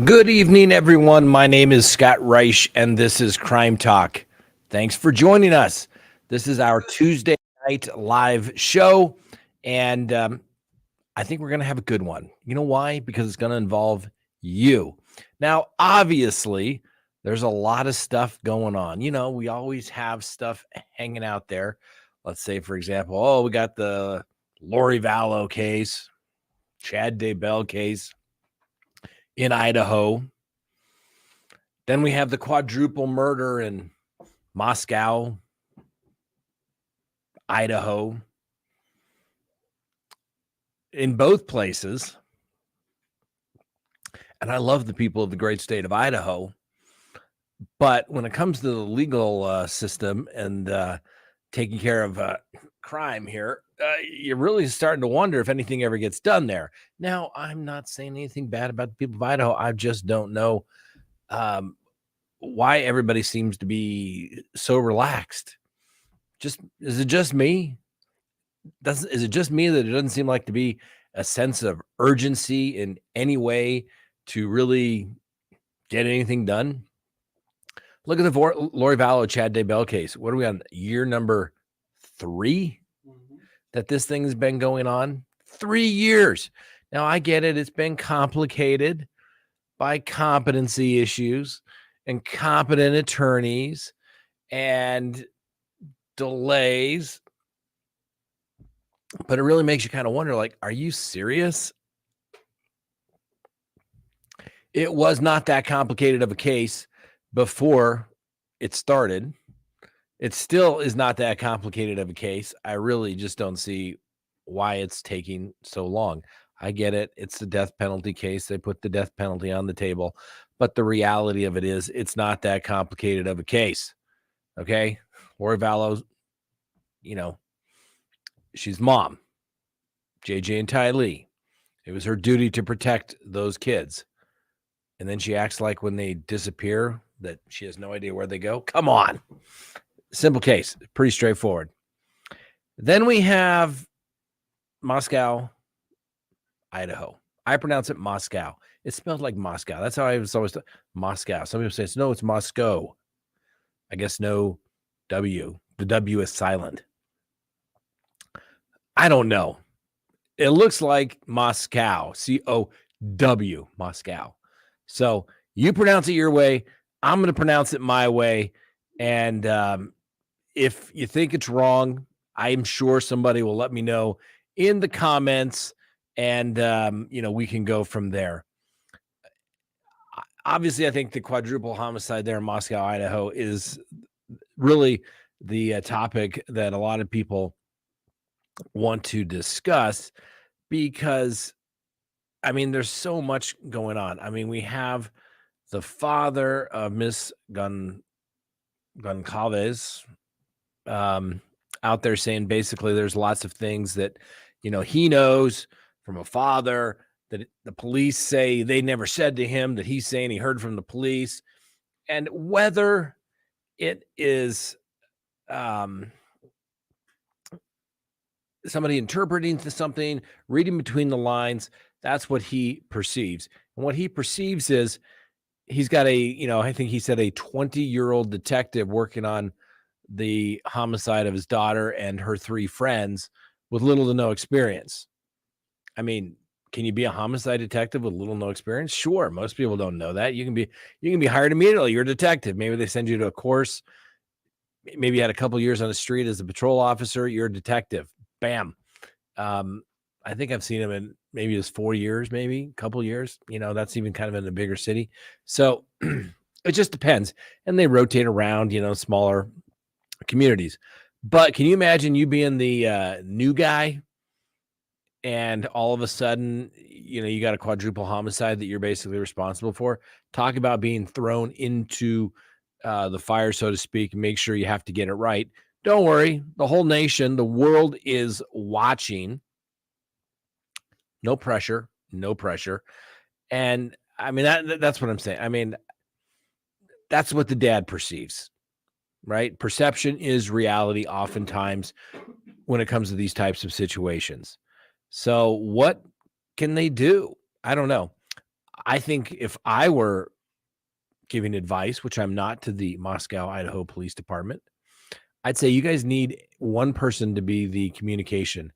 Good evening, everyone. My name is Scott Reich, and this is Crime Talk. Thanks for joining us. This is our Tuesday night live show, and I think we're going to have a good one. You know why? Because it's going to involve you. Now, obviously, there's a lot of stuff going on. You know, we always have stuff hanging out there. Let's say, for example, we got the Lori Vallow case, Chad Daybell case in Idaho. Then we have the quadruple murder in Moscow, Idaho. In both places, and I love the people of the great state of Idaho, but when it comes to the legal system and taking care of crime here, you're really starting to wonder if anything ever gets done there. Now, I'm not saying anything bad about the people of Idaho. I just don't know why everybody seems to be so relaxed. Is it just me? Is it just me that it doesn't seem like to be a sense of urgency in any way to really get anything done? Look at the Lori Vallow, Chad Daybell case. What are we on? Year number 3 that this thing has been going on? 3 years. Now, I get it. It's been complicated by competency issues and competent attorneys and delays. But it really makes you kind of wonder, like, are you serious? It was not that complicated of a case before it started. It still is not that complicated of a case. I really just don't see why it's taking so long. I get it. It's the death penalty case. They put the death penalty on the table. But the reality of it is it's not that complicated of a case. Okay? Lori Vallow, she's mom, JJ and Ty Lee. It was her duty to protect those kids. And then she acts like when they disappear that she has no idea where they go. Come on. Simple case. Pretty straightforward. Then we have Moscow, Idaho. I pronounce it Moscow. It's spelled like Moscow. That's how I was always Moscow. Some people say, no, it's Moscow. I guess no W. The W is silent. I don't know. It looks like Moscow, C-O-W, Moscow. So you pronounce it your way. I'm going to pronounce it my way. And if you think it's wrong, I'm sure somebody will let me know in the comments. And, we can go from there. Obviously, I think the quadruple homicide there in Moscow, Idaho is really the topic that a lot of people want to discuss because, there's so much going on. We have the father of Miss Goncalves out there saying basically there's lots of things that, he knows from a father that the police say they never said to him that he's saying he heard from the police. And whether it is somebody interpreting something, reading between the lines, that's what he perceives. And what he perceives is he's got I think he said a 20-year-old detective working on the homicide of his daughter and her 3 friends with little to no experience. Can you be a homicide detective with little to no experience? Sure. Most people don't know that. You can be hired immediately. You're a detective. Maybe they send you to a course. Maybe you had a couple years on the street as a patrol officer. You're a detective. Bam. I think I've seen him in maybe his 4 years, maybe a couple years. That's even kind of in a bigger city. So it just depends. And they rotate around, smaller communities. But can you imagine you being the new guy and all of a sudden, you got a quadruple homicide that you're basically responsible for? Talk about being thrown into the fire, so to speak, and make sure you have to get it right. Don't worry. The whole nation, the world is watching. No pressure. And that's what I'm saying. That's what the dad perceives, right? Perception is reality oftentimes when it comes to these types of situations. So what can they do? I don't know. I think if I were giving advice, which I'm not, to the Moscow, Idaho Police Department, I'd say you guys need one person to be the communication.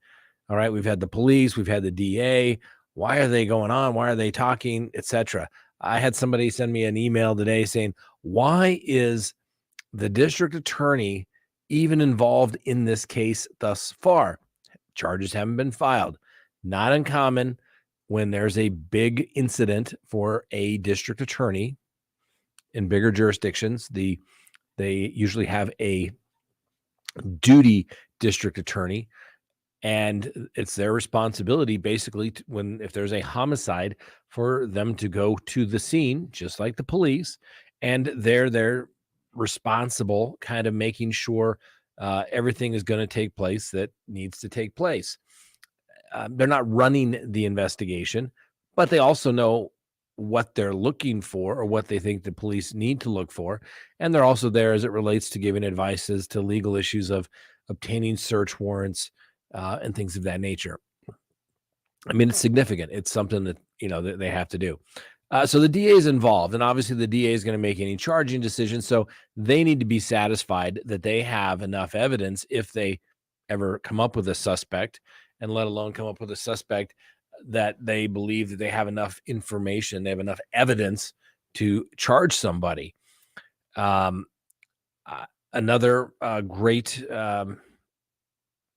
All right, we've had the police, we've had the DA. Why are they going on? Why are they talking, etc.? I had somebody send me an email today saying, why is the district attorney even involved in this case thus far? Charges haven't been filed. Not uncommon when there's a big incident for a district attorney in bigger jurisdictions. They usually have a duty district attorney, and it's their responsibility basically if there's a homicide, for them to go to the scene just like the police, and they're responsible kind of making sure everything is going to take place that needs to take place. They're not running the investigation, but they also know what they're looking for or what they think the police need to look for. And they're also there as it relates to giving advice as to legal issues of obtaining search warrants and things of that nature. I mean, it's significant. It's something that, that they have to do. So the DA is involved, and obviously the DA is going to make any charging decisions. So they need to be satisfied that they have enough evidence if they ever come up with a suspect, and let alone come up with a suspect that they believe that they have enough information, they have enough evidence to charge somebody. Another great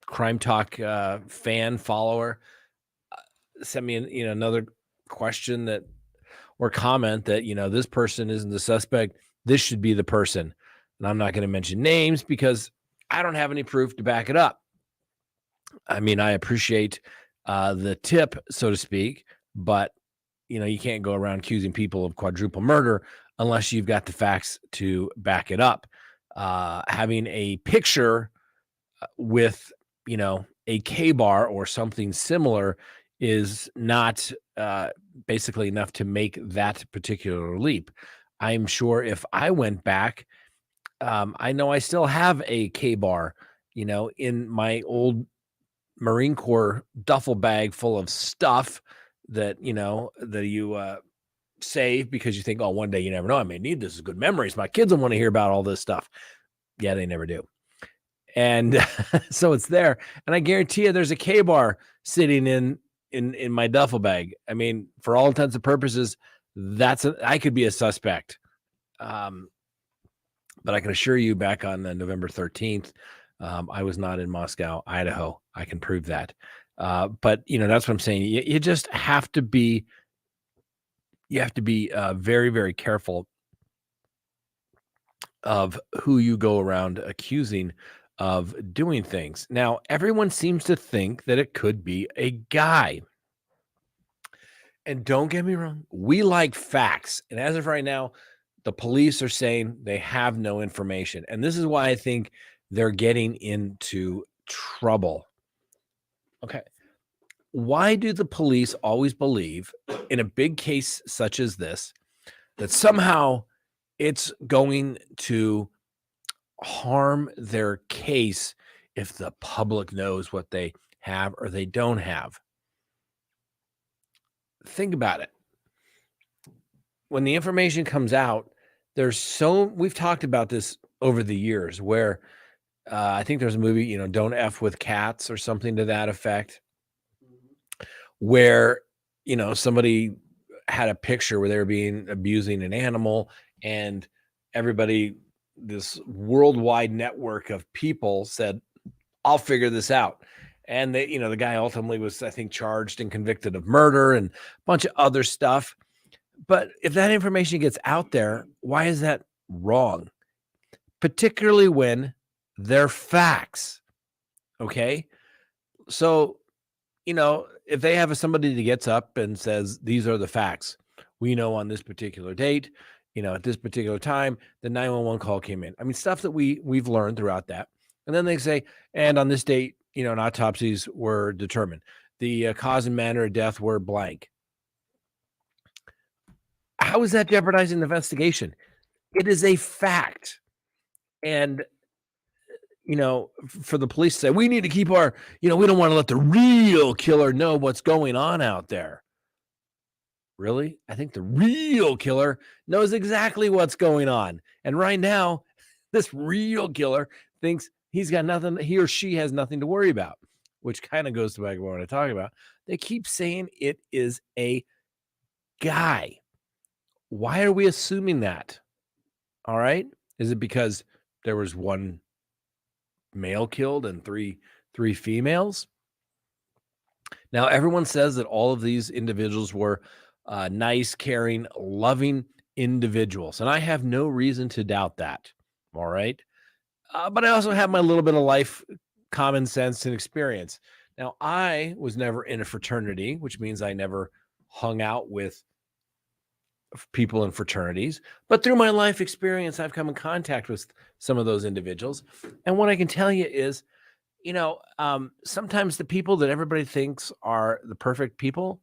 CrimeTalk fan follower sent me another question that, or comment that, this person isn't the suspect, this should be the person. And I'm not going to mention names because I don't have any proof to back it up. I mean, I appreciate the tip, so to speak, but you can't go around accusing people of quadruple murder unless you've got the facts to back it up. Having a picture with, a K-bar or something similar is not basically enough to make that particular leap. I'm sure if I went back, I know I still have a K-bar, in my old Marine Corps duffel bag full of stuff that, that you save because you think, oh, one day you never know, I may need this as good memories. My kids will want to hear about all this stuff. Yeah, they never do. And so it's there. And I guarantee you there's a K-bar sitting in my duffel bag. I mean, for all intents and purposes, I could be a suspect. But I can assure you, back on November 13th, I was not in Moscow, Idaho. I can prove that. But that's what I'm saying. You just have to be. You have to be very, very careful of who you go around accusing of doing things. Now, everyone seems to think that it could be a guy. And don't get me wrong, we like facts. And as of right now, the police are saying they have no information. And this is why I think they're getting into trouble. Okay. Why do the police always believe in a big case such as this that somehow it's going to harm their case if the public knows what they have or they don't have? Think about it. When the information comes out, we've talked about this over the years where I think there's a movie, Don't F with Cats or something to that effect, where, somebody had a picture where they were abusing an animal, and everybody, this worldwide network of people, said, I'll figure this out. And they, the guy ultimately was, I think, charged and convicted of murder and a bunch of other stuff. But if that information gets out there, why is that wrong? Particularly when they're facts. Okay. So, if they have somebody that gets up and says, these are the facts, we know on this particular date, at this particular time, the 911 call came in. I mean, stuff that we've learned throughout that. And then they say, and on this date, an autopsies were determined. The cause and manner of death were blank. How is that jeopardizing the investigation? It is a fact. And, for the police to say, we need to keep our, we don't want to let the real killer know what's going on out there. Really? I think the real killer knows exactly what's going on. And right now, this real killer thinks he's got nothing, he or she has nothing to worry about, which kind of goes to back to what I talk about. They keep saying it is a guy. Why are we assuming that? All right. Is it because there was one male killed and three females? Now, everyone says that all of these individuals were nice, caring, loving individuals, and I have no reason to doubt that. All right. But I also have my little bit of life common sense and experience. Now, I was never in a fraternity, which means I never hung out with people in fraternities. But through my life experience, I've come in contact with some of those individuals. And what I can tell you is, sometimes the people that everybody thinks are the perfect people,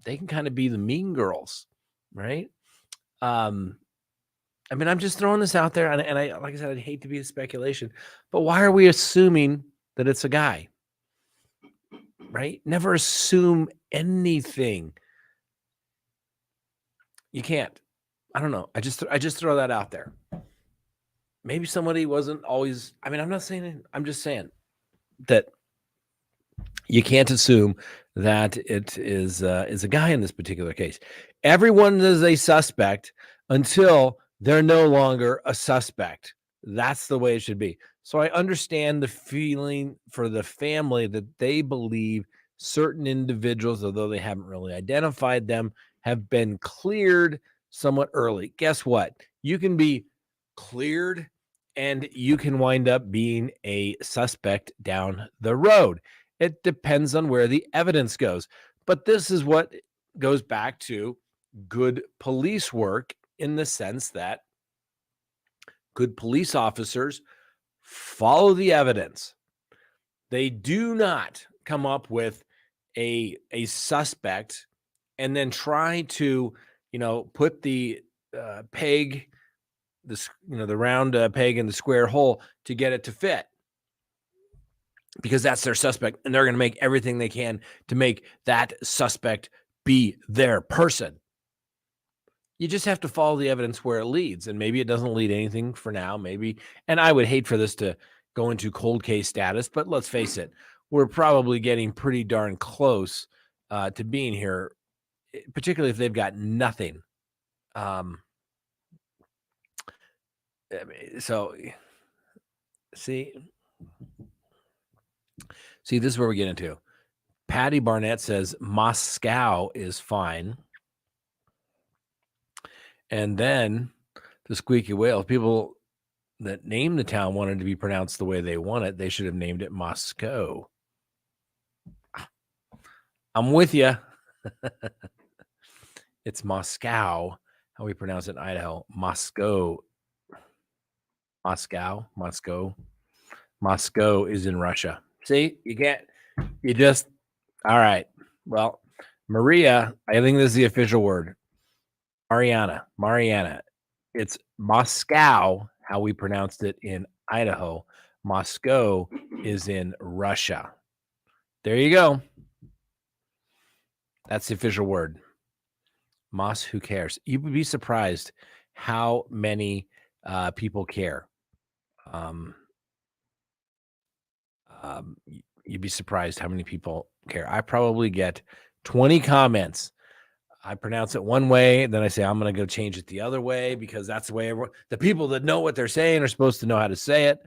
they can kind of be the mean girls, right? Um, I mean, I'm just throwing this out there, and I, like I said, I'd hate to be a speculation, but why are we assuming that it's a guy, right? Never assume anything. You can't. I don't know. I just throw that out there. Maybe somebody wasn't always. I mean, I'm not saying it, I'm just saying that you can't assume that it is a guy in this particular case. Everyone is a suspect until they're no longer a suspect. That's the way it should be. So I understand the feeling for the family that they believe certain individuals, although they haven't really identified them, have been cleared somewhat early. Guess what? You can be cleared and you can wind up being a suspect down the road. It depends on where the evidence goes. But this is what goes back to good police work, in the sense that good police officers follow the evidence. They do not come up with a suspect and then try to, put the peg, the round peg in the square hole to get it to fit, because that's their suspect, and they're going to make everything they can to make that suspect be their person. You just have to follow the evidence where it leads, and maybe it doesn't lead anything for now, maybe. And I would hate for this to go into cold case status, but let's face it, we're probably getting pretty darn close to being here, particularly if they've got nothing. Um, so see, this is where we get into. Patty Barnett says Moscow is fine. And then the squeaky whale, people that named the town wanted to be pronounced the way they want it. They should have named it Moscow. I'm with you. It's Moscow, how we pronounce it in Idaho. Moscow. Moscow is in Russia. See, all right. Well, Maria, I think this is the official word. Mariana. It's Moscow, how we pronounced it in Idaho. Moscow is in Russia. There you go. That's the official word. Who cares? You would be surprised how many people care. You'd be surprised how many people care. I probably get 20 comments. I pronounce it one way, then I say I'm going to go change it the other way, because that's the way the people that know what they're saying are supposed to know how to say it.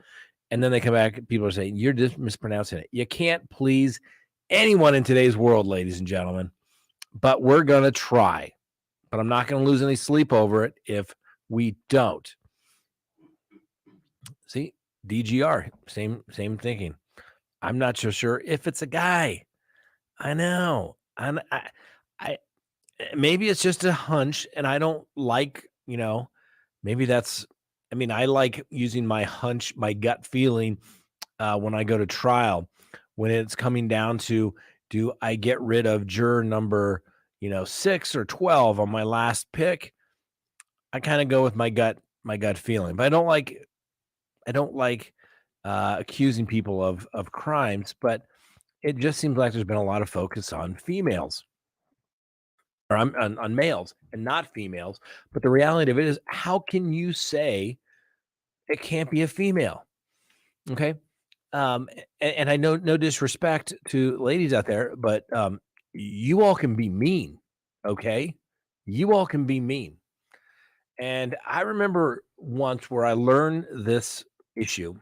And then they come back, people are saying, you're just mispronouncing it. You can't please anyone in today's world, ladies and gentlemen, but we're going to try. But I'm not going to lose any sleep over it if we don't. See, DGR, same thinking. I'm not so sure if it's a guy. I know. I maybe it's just a hunch, and I don't like, maybe that's, I like using my hunch, my gut feeling when I go to trial, when it's coming down to, do I get rid of juror number, 6 or 12 on my last pick? I kind of go with my gut feeling, but I don't like accusing people of crimes, but it just seems like there's been a lot of focus on females. or on males and not females. But the reality of it is, how can you say it can't be a female? Okay. And I know, no disrespect to ladies out there, but you all can be mean. Okay. You all can be mean. And I remember once where I learned this issue.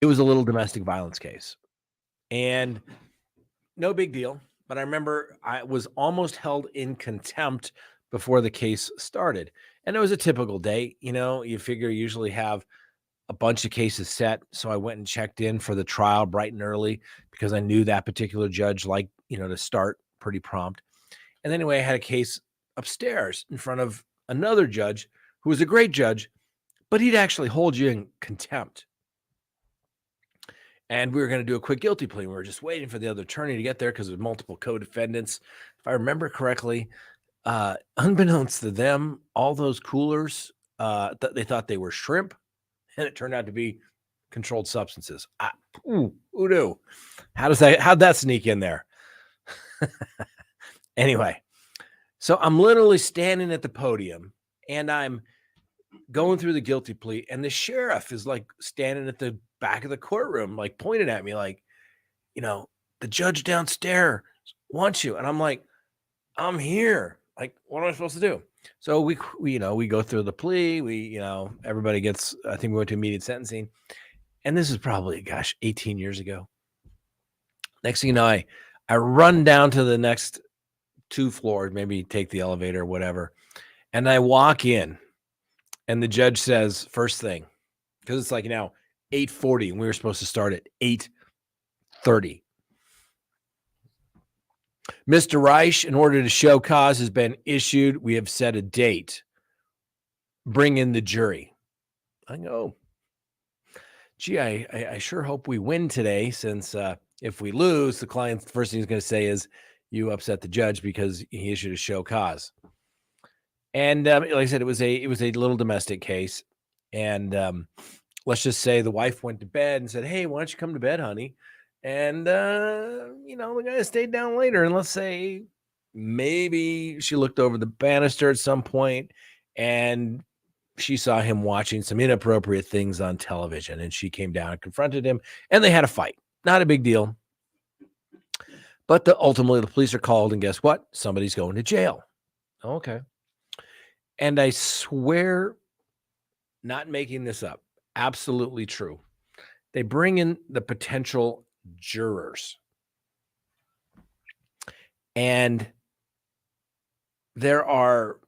It was a little domestic violence case. And no big deal. But I remember I was almost held in contempt before the case started. And it was a typical day. You figure you usually have a bunch of cases set. So I went and checked in for the trial bright and early because I knew that particular judge liked, to start pretty prompt. And anyway, I had a case upstairs in front of another judge who was a great judge, but he'd actually hold you in contempt. And we were going to do a quick guilty plea. We were just waiting for the other attorney to get there because there's multiple co-defendants. If I remember correctly, unbeknownst to them, all those coolers, they thought they were shrimp, and it turned out to be controlled substances. Who knew? How'd that sneak in there? Anyway, so I'm literally standing at the podium and I'm going through the guilty plea, and the sheriff is like standing at the back of the courtroom, like pointing at me, like, the judge downstairs wants you. And I'm like, I'm here. Like, what am I supposed to do? So we go through the plea. Everybody gets, I think we went to immediate sentencing. And this is probably, 18 years ago. Next thing you know, I run down to the next 2 floors, maybe take the elevator or whatever. And I walk in, and the judge says, first thing, because it's like 8:40, and we were supposed to start at 8:30. Mr. Reich, in order to show cause has been issued. We have set a date. Bring in the jury. I go, gee, I sure hope we win today, since if we lose, the client's first thing he's going to say is, you upset the judge because he issued a show cause. And like I said, it was a little domestic case. And let's just say the wife went to bed and said, hey, why don't you come to bed, honey? And, the guy stayed down later. And let's say maybe she looked over the banister at some point and she saw him watching some inappropriate things on television. And she came down and confronted him, and they had a fight. Not a big deal. But ultimately, the police are called, and guess what? Somebody's going to jail. Okay. And I swear, not making this up, absolutely true. They bring in the potential jurors. And there are,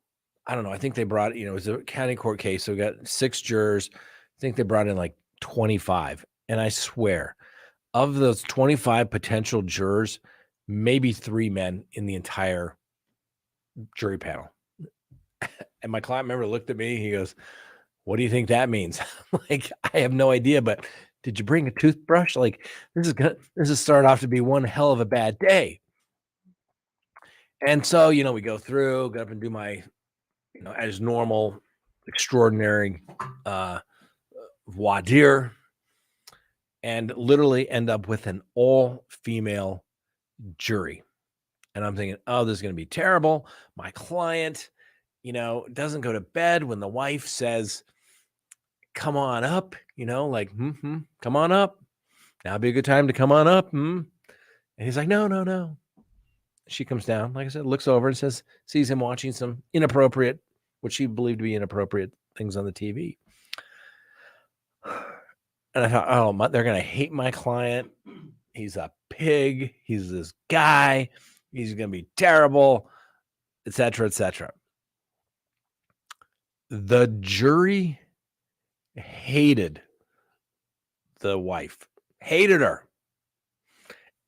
I don't know, I think they brought, it was a county court case. So we got 6 jurors. I think they brought in like 25. And I swear, of those 25 potential jurors, maybe 3 men in the entire jury panel. And my client member looked at me. He goes, what do you think that means? Like, I have no idea, but did you bring a toothbrush? Like, this is starting off to be one hell of a bad day. And so, we go through, go up and do my, as normal, extraordinary voir dire, and literally end up with an all-female jury. And I'm thinking, oh, this is going to be terrible. My client, doesn't go to bed when the wife says, come on up, come on up. Now would be a good time to come on up. And he's like, no. She comes down, like I said, looks over and sees him watching some inappropriate, what she believed to be inappropriate things on the TV. And I thought, oh, they're going to hate my client. He's a pig. He's this guy. He's going to be terrible, et cetera, et cetera. The jury hated the wife, hated her.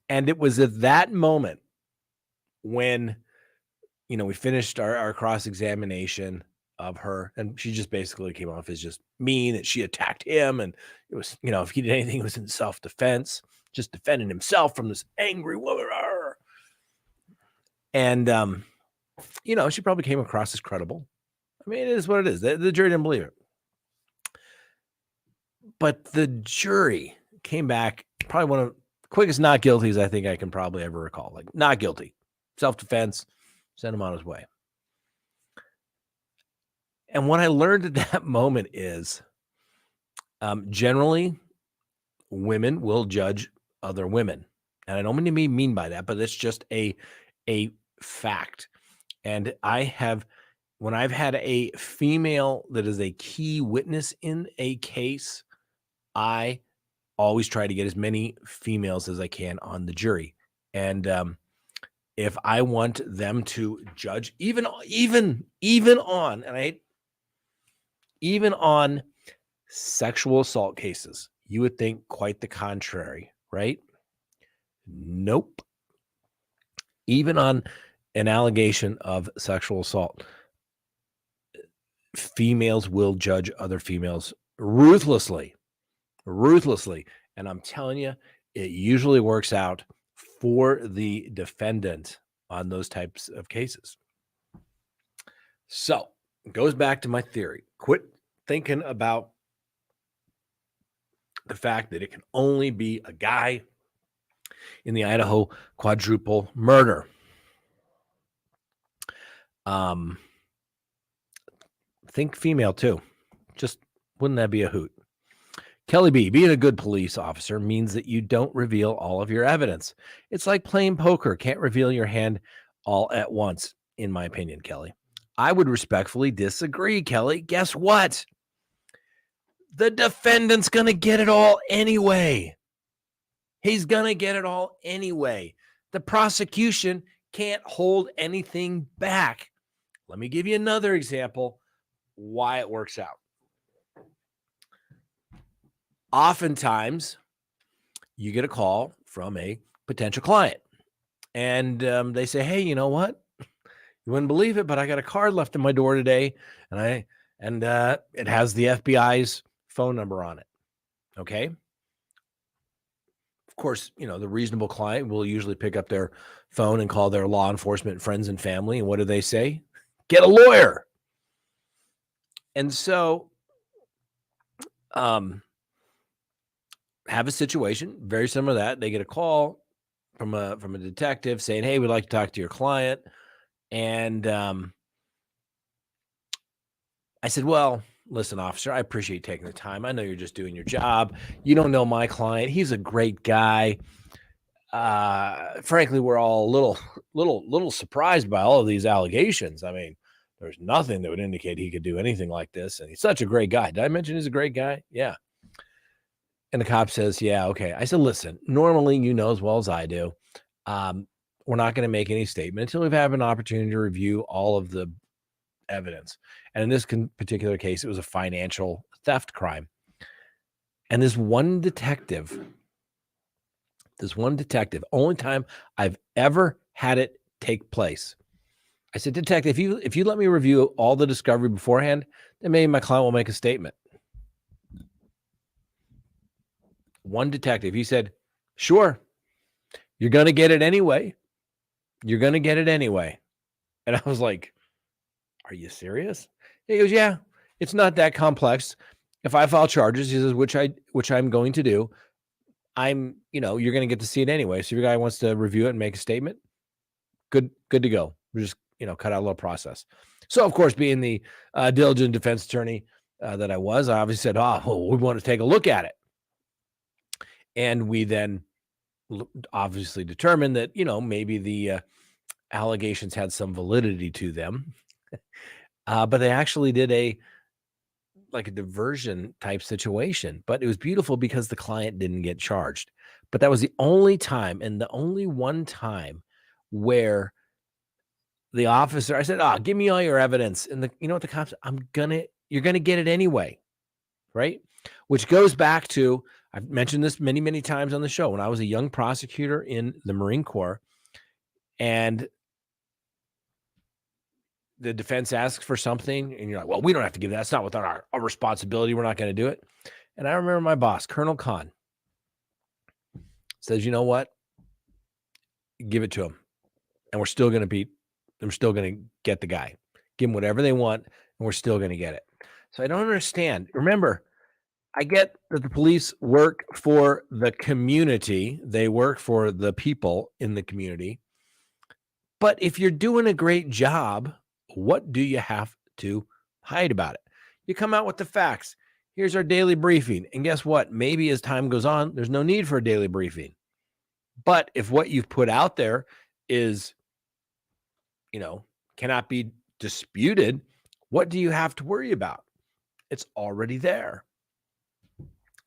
And it was at that moment when, we finished our cross-examination of her, and she just basically came off as just mean, that she attacked him. And it was, if he did anything, it was in self-defense, just defending himself from this angry woman. And, she probably came across as credible. I mean, it is what it is. The jury didn't believe it. But the jury came back, probably one of the quickest not guilties I think I can probably ever recall. Like, not guilty, self-defense, Send him on his way. And what I learned at that moment is generally women will judge other women. And I don't mean by that, but it's just a fact. And when I've had a female that is a key witness in a case, I always try to get as many females as I can on the jury. And if I want them to judge even on sexual assault cases, you would think quite the contrary, right? Nope. Even on an allegation of sexual assault, females will judge other females ruthlessly. And I'm telling you, it usually works out for the defendant on those types of cases. So it goes back to my theory. Quit thinking about the fact that it can only be a guy in the Idaho quadruple murder. Think female too. Just wouldn't that be a hoot? Kelly B, being a good police officer means that you don't reveal all of your evidence. It's like playing poker. Can't reveal your hand all at once, in my opinion, Kelly. I would respectfully disagree, Kelly. Guess what? The defendant's going to get it all anyway. He's going to get it all anyway. The prosecution can't hold anything back. Let me give you another example why it works out. Oftentimes, you get a call from a potential client, and they say, "Hey, you know what? You wouldn't believe it, but I got a card left in my door today, and it has the FBI's phone number on it." Okay. Of course, the reasonable client will usually pick up their phone and call their law enforcement friends and family. And what do they say? Get a lawyer. And so, have a situation very similar to that. They get a call from a detective saying, "Hey, we'd like to talk to your client." And I said, "Well, listen, officer, I appreciate taking the time. I know you're just doing your job. You don't know my client. He's a great guy. Frankly, we're all a little surprised by all of these allegations. I mean, there's nothing that would indicate he could do anything like this. And he's such a great guy. Did I mention he's a great guy? Yeah." And the cop says, "Yeah, okay." I said, "Listen, normally, as well as I do, we're not going to make any statement until we've had an opportunity to review all of the evidence." And in this particular case, it was a financial theft crime. And this one detective, only time I've ever had it take place. I said, "Detective, if you let me review all the discovery beforehand, then maybe my client will make a statement." One detective, he said, "Sure, you're going to get it anyway. You're going to get it anyway." And I was like, "Are you serious?" He goes, "Yeah, it's not that complex. If I file charges," he says, which I'm going to do, you're going to get to see it anyway. So if your guy wants to review it and make a statement, good to go. We're just, cut out a little process." So of course, being the diligent defense attorney that I was, I obviously said, we want to take a look at it. And we then obviously determined that, maybe the allegations had some validity to them. But they actually did a diversion type situation. But it was beautiful because the client didn't get charged. But that was the only time, and the only one time, where the officer, I said, "Give me all your evidence." And what the cops, you're going to get it anyway. Right? Which goes back to, I've mentioned this many, many times on the show, when I was a young prosecutor in the Marine Corps, and the defense asks for something, and you're like, "Well, we don't have to give that. It's not within our responsibility. We're not going to do it." And I remember my boss, Colonel Khan, says, "You know what? Give it to him. And we're still going to get the guy. Give him whatever they want, and we're still going to get it." So I don't understand. Remember, I get that the police work for the community. They work for the people in the community. But if you're doing a great job, what do you have to hide about it? You come out with the facts. Here's our daily briefing. And guess what? Maybe as time goes on, there's no need for a daily briefing. But if what you've put out there is, cannot be disputed, what do you have to worry about? It's already there.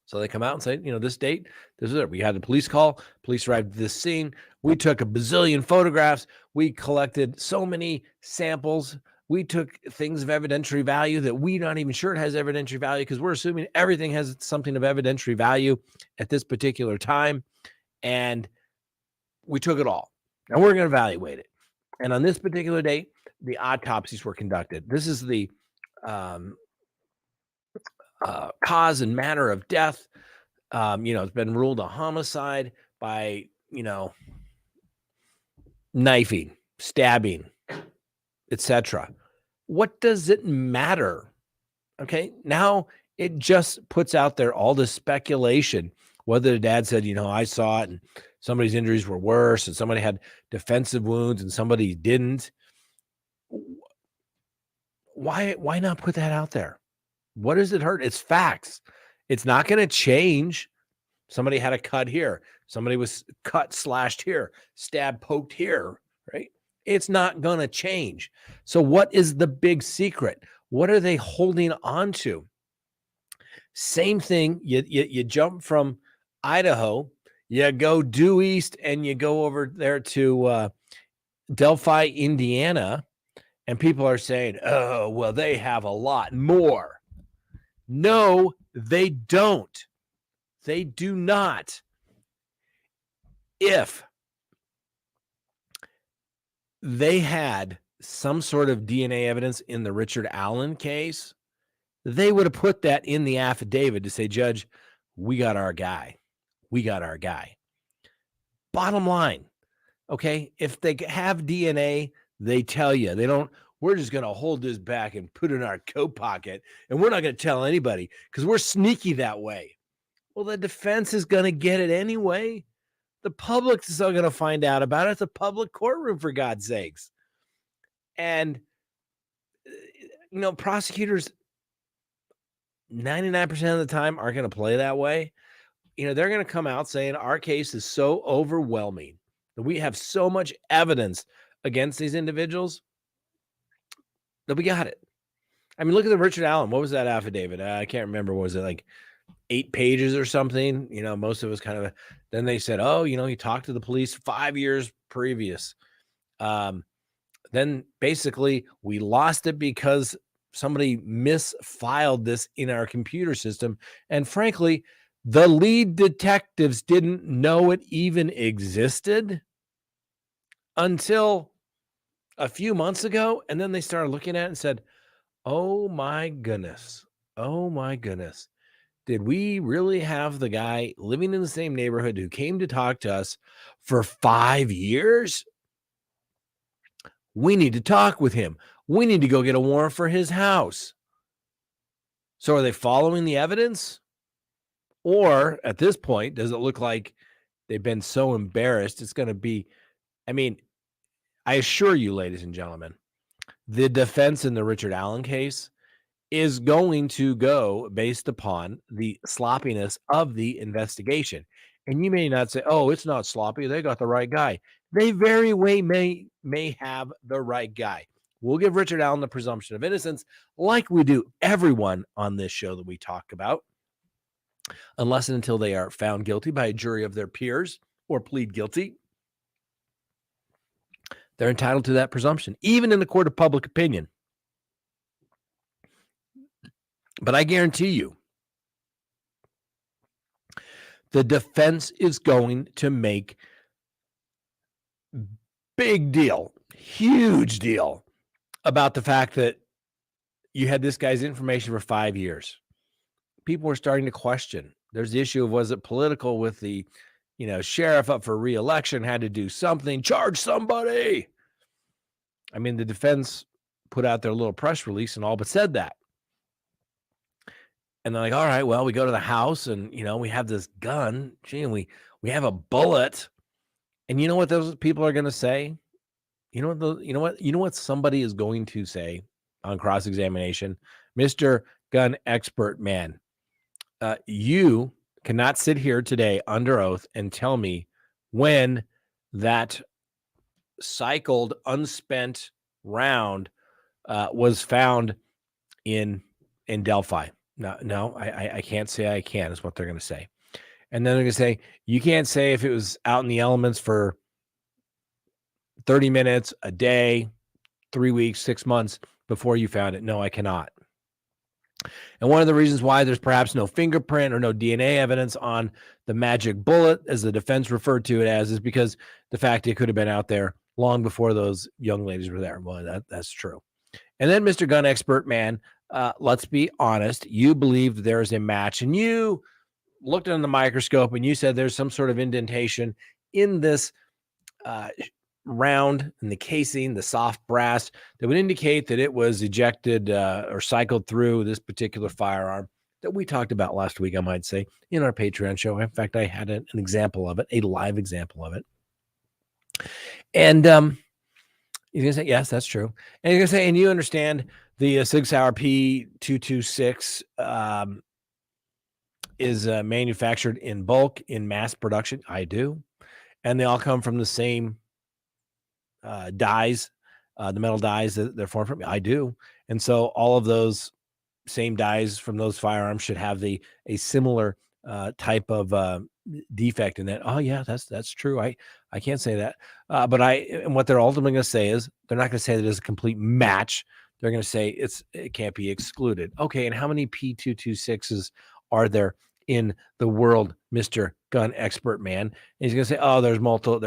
So they come out and say, this date, this is it. We had a police call. Police arrived at this scene. We took a bazillion photographs. We collected so many samples. We took things of evidentiary value that we're not even sure it has evidentiary value because we're assuming everything has something of evidentiary value at this particular time. And we took it all. And we're going to evaluate it. And on this particular date, the autopsies were conducted. This is the cause and manner of death. It's been ruled a homicide by, knifing, stabbing, etc. What does it matter? Okay, now it just puts out there all this speculation, whether the dad said, I saw it and somebody's injuries were worse and somebody had defensive wounds and somebody didn't. Why not put that out there? What does it hurt? It's facts. It's not going to change. Somebody had a cut here. Somebody was cut, slashed here, stabbed, poked here, right? It's not going to change. So what is the big secret? What are they holding on to? Same thing. You jump from Idaho, you go due east, and you go over there to Delphi, Indiana, and people are saying, oh, well, they have a lot more. No, they don't. They do not. If they had some sort of DNA evidence in the Richard Allen case, they would have put that in the affidavit to say, Judge, we got our guy. We got our guy. Bottom line, okay, if they have DNA, they tell you. They don't, we're just going to hold this back and put it in our coat pocket, and we're not going to tell anybody because we're sneaky that way. Well, the defense is going to get it anyway. The public is still going to find out about it. It's a public courtroom, for God's sakes. And, prosecutors 99% of the time aren't going to play that way. They're going to come out saying our case is so overwhelming that we have so much evidence against these individuals that we got it. I mean, look at the Richard Allen. What was that affidavit? I can't remember. What was it, like 8 pages or something? Most of it was kind of then they said, oh, he talked to the police 5 years previous. Then basically we lost it because somebody misfiled this in our computer system. And frankly, the lead detectives didn't know it even existed until a few months ago. And then they started looking at it and said, oh my goodness. Oh my goodness. Did we really have the guy living in the same neighborhood who came to talk to us for 5 years? We need to talk with him. We need to go get a warrant for his house. So are they following the evidence? Or at this point, does it look like they've been so embarrassed? It's going to be, I assure you, ladies and gentlemen, the defense in the Richard Allen case is going to go based upon the sloppiness of the investigation. And you may not say, oh, it's not sloppy. They got the right guy. They very well may have the right guy. We'll give Richard Allen the presumption of innocence like we do everyone on this show that we talk about, unless and until they are found guilty by a jury of their peers or plead guilty. They're entitled to that presumption, even in the court of public opinion. But I guarantee you, the defense is going to make big deal, huge deal about the fact that you had this guy's information for 5 years. People were starting to question. There's the issue of, was it political with the, sheriff up for re-election had to do something, charge somebody. I mean, the defense put out their little press release and all but said that. And they're like, all right, well, we go to the house and, we have this gun. Gee, and we have a bullet. And you know what those people are going to say? You know what somebody is going to say on cross-examination, Mr. Gun Expert Man. You cannot sit here today under oath and tell me when that cycled unspent round was found in Delphi. No, I can't say I can, is what they're going to say. And then they're going to say, you can't say if it was out in the elements for 30 minutes, a day, 3 weeks, 6 months before you found it. No, I cannot. And one of the reasons why there's perhaps no fingerprint or no DNA evidence on the magic bullet, as the defense referred to it as, is because the fact it could have been out there long before those young ladies were there. Well, that's true. And then, Mr. Gun Expert Man, let's be honest. You believe there is a match, and you looked under the microscope and you said there's some sort of indentation in this round, in the casing, the soft brass, that would indicate that it was ejected or cycled through this particular firearm that we talked about last week, I might say, in our Patreon show. In fact, I had an example of it, a live example of it. And he's going to say, yes, that's true. And he's going to say, and you understand the Sig Sauer P226 is manufactured in bulk, in mass production. I do. And they all come from the same dyes, the metal dyes that they're formed from. I do. And so all of those same dyes from those firearms should have a similar type of defect in that. Oh yeah, that's true. I can't say that. But and what they're ultimately going to say is, they're not going to say that it's a complete match. They're going to say it can't be excluded. Okay. And how many P226s are there in the world, Mr. Gun Expert Man? And he's going to say, oh, there's multiple,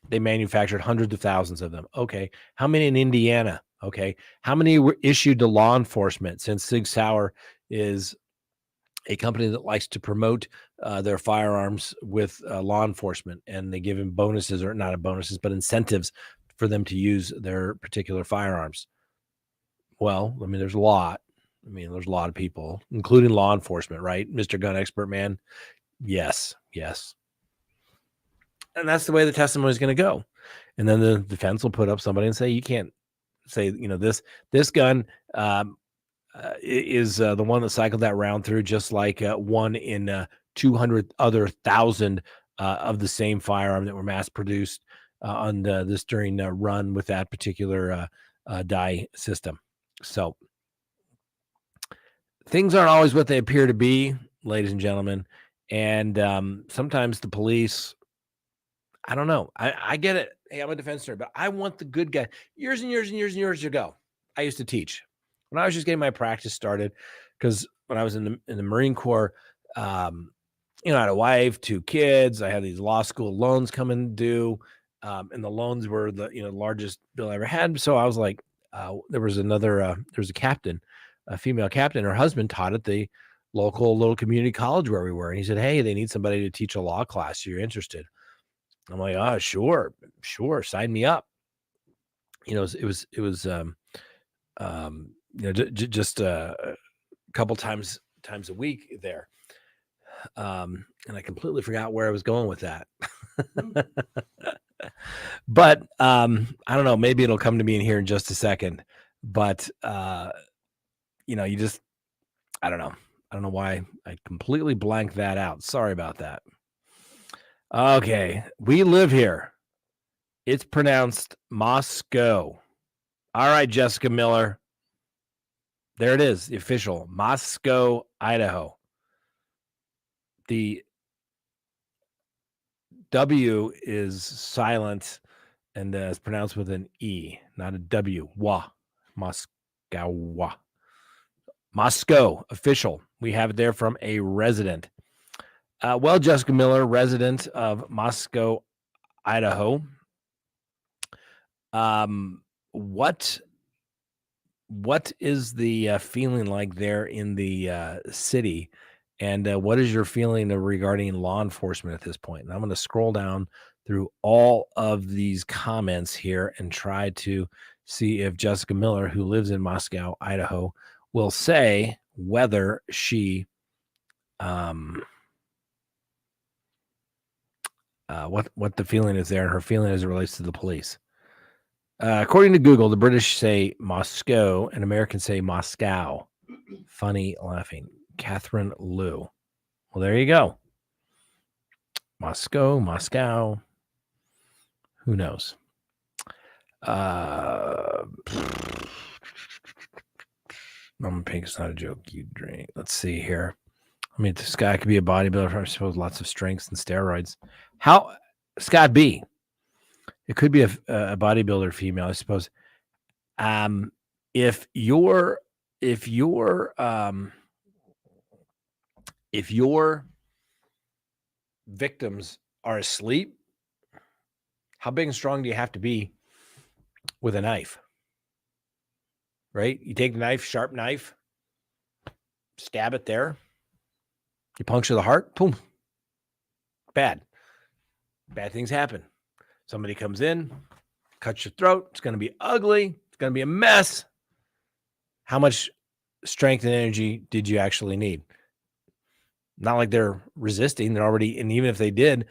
they manufactured hundreds of thousands of them. Okay. How many in Indiana? Okay. How many were issued to law enforcement, since Sig Sauer is a company that likes to promote their firearms with law enforcement, and they give them bonuses, or not bonuses, but incentives for them to use their particular firearms? Well, I mean, there's a lot. There's a lot of people, including law enforcement, right, Mr. Gun Expert Man? Yes. And that's the way the testimony is going to go. And then the defense will put up somebody and say, you can't say, this gun is the one that cycled that round through, just like one in 200,000 of the same firearm that were mass produced on this during run with that particular die system. So things aren't always what they appear to be, ladies and gentlemen. And sometimes the police, I don't know. I get it. Hey, I'm a defense attorney, but I want the good guy. Years and years and years and years ago, I used to teach when I was just getting my practice started, because when I was in the Marine Corps, I had a wife, 2 kids. I had these law school loans coming due, and the loans were the largest bill I ever had. So I was like, there was a captain, a female captain. Her husband taught at the local little community college where we were, and he said, "Hey, they need somebody to teach a law class. You're interested?" I'm like, "Oh, sure, sign me up." It was just a couple times a week there. And I completely forgot where I was going with that. But I don't know, maybe it'll come to me in here in just a second. But you just, I don't know why I completely blanked that out. Sorry about that. Okay, we live here. It's pronounced Moscow. All right, Jessica Miller. There it is, the official Moscow, Idaho. The W is silent and is pronounced with an E, not a W. Wa. Moscow. Wa. Moscow, official. We have it there from a resident. Well, Jessica Miller, resident of Moscow, Idaho. What is the feeling like there in the city, and what is your feeling regarding law enforcement at this point? And I'm going to scroll down through all of these comments here and try to see if Jessica Miller, who lives in Moscow, Idaho, will say whether she what the feeling is there, and her feeling as it relates to the police. According to Google, the British say Moscow and Americans say Moscow. Funny laughing. Catherine Liu. Well, there you go. Moscow. Who knows? Mama Pink is not a joke. You drink. Let's see here. I mean, this guy could be a bodybuilder. I suppose lots of strengths and steroids. How Scott B? It could be a bodybuilder female, I suppose. If your victims are asleep, how big and strong do you have to be with a knife? Right? You take the knife, sharp knife, stab it there. You puncture the heart, boom. Bad things happen. Somebody comes in, cuts your throat. It's going to be ugly. It's going to be a mess. How much strength and energy did you actually need? Not like they're resisting. They're already, and even if they did,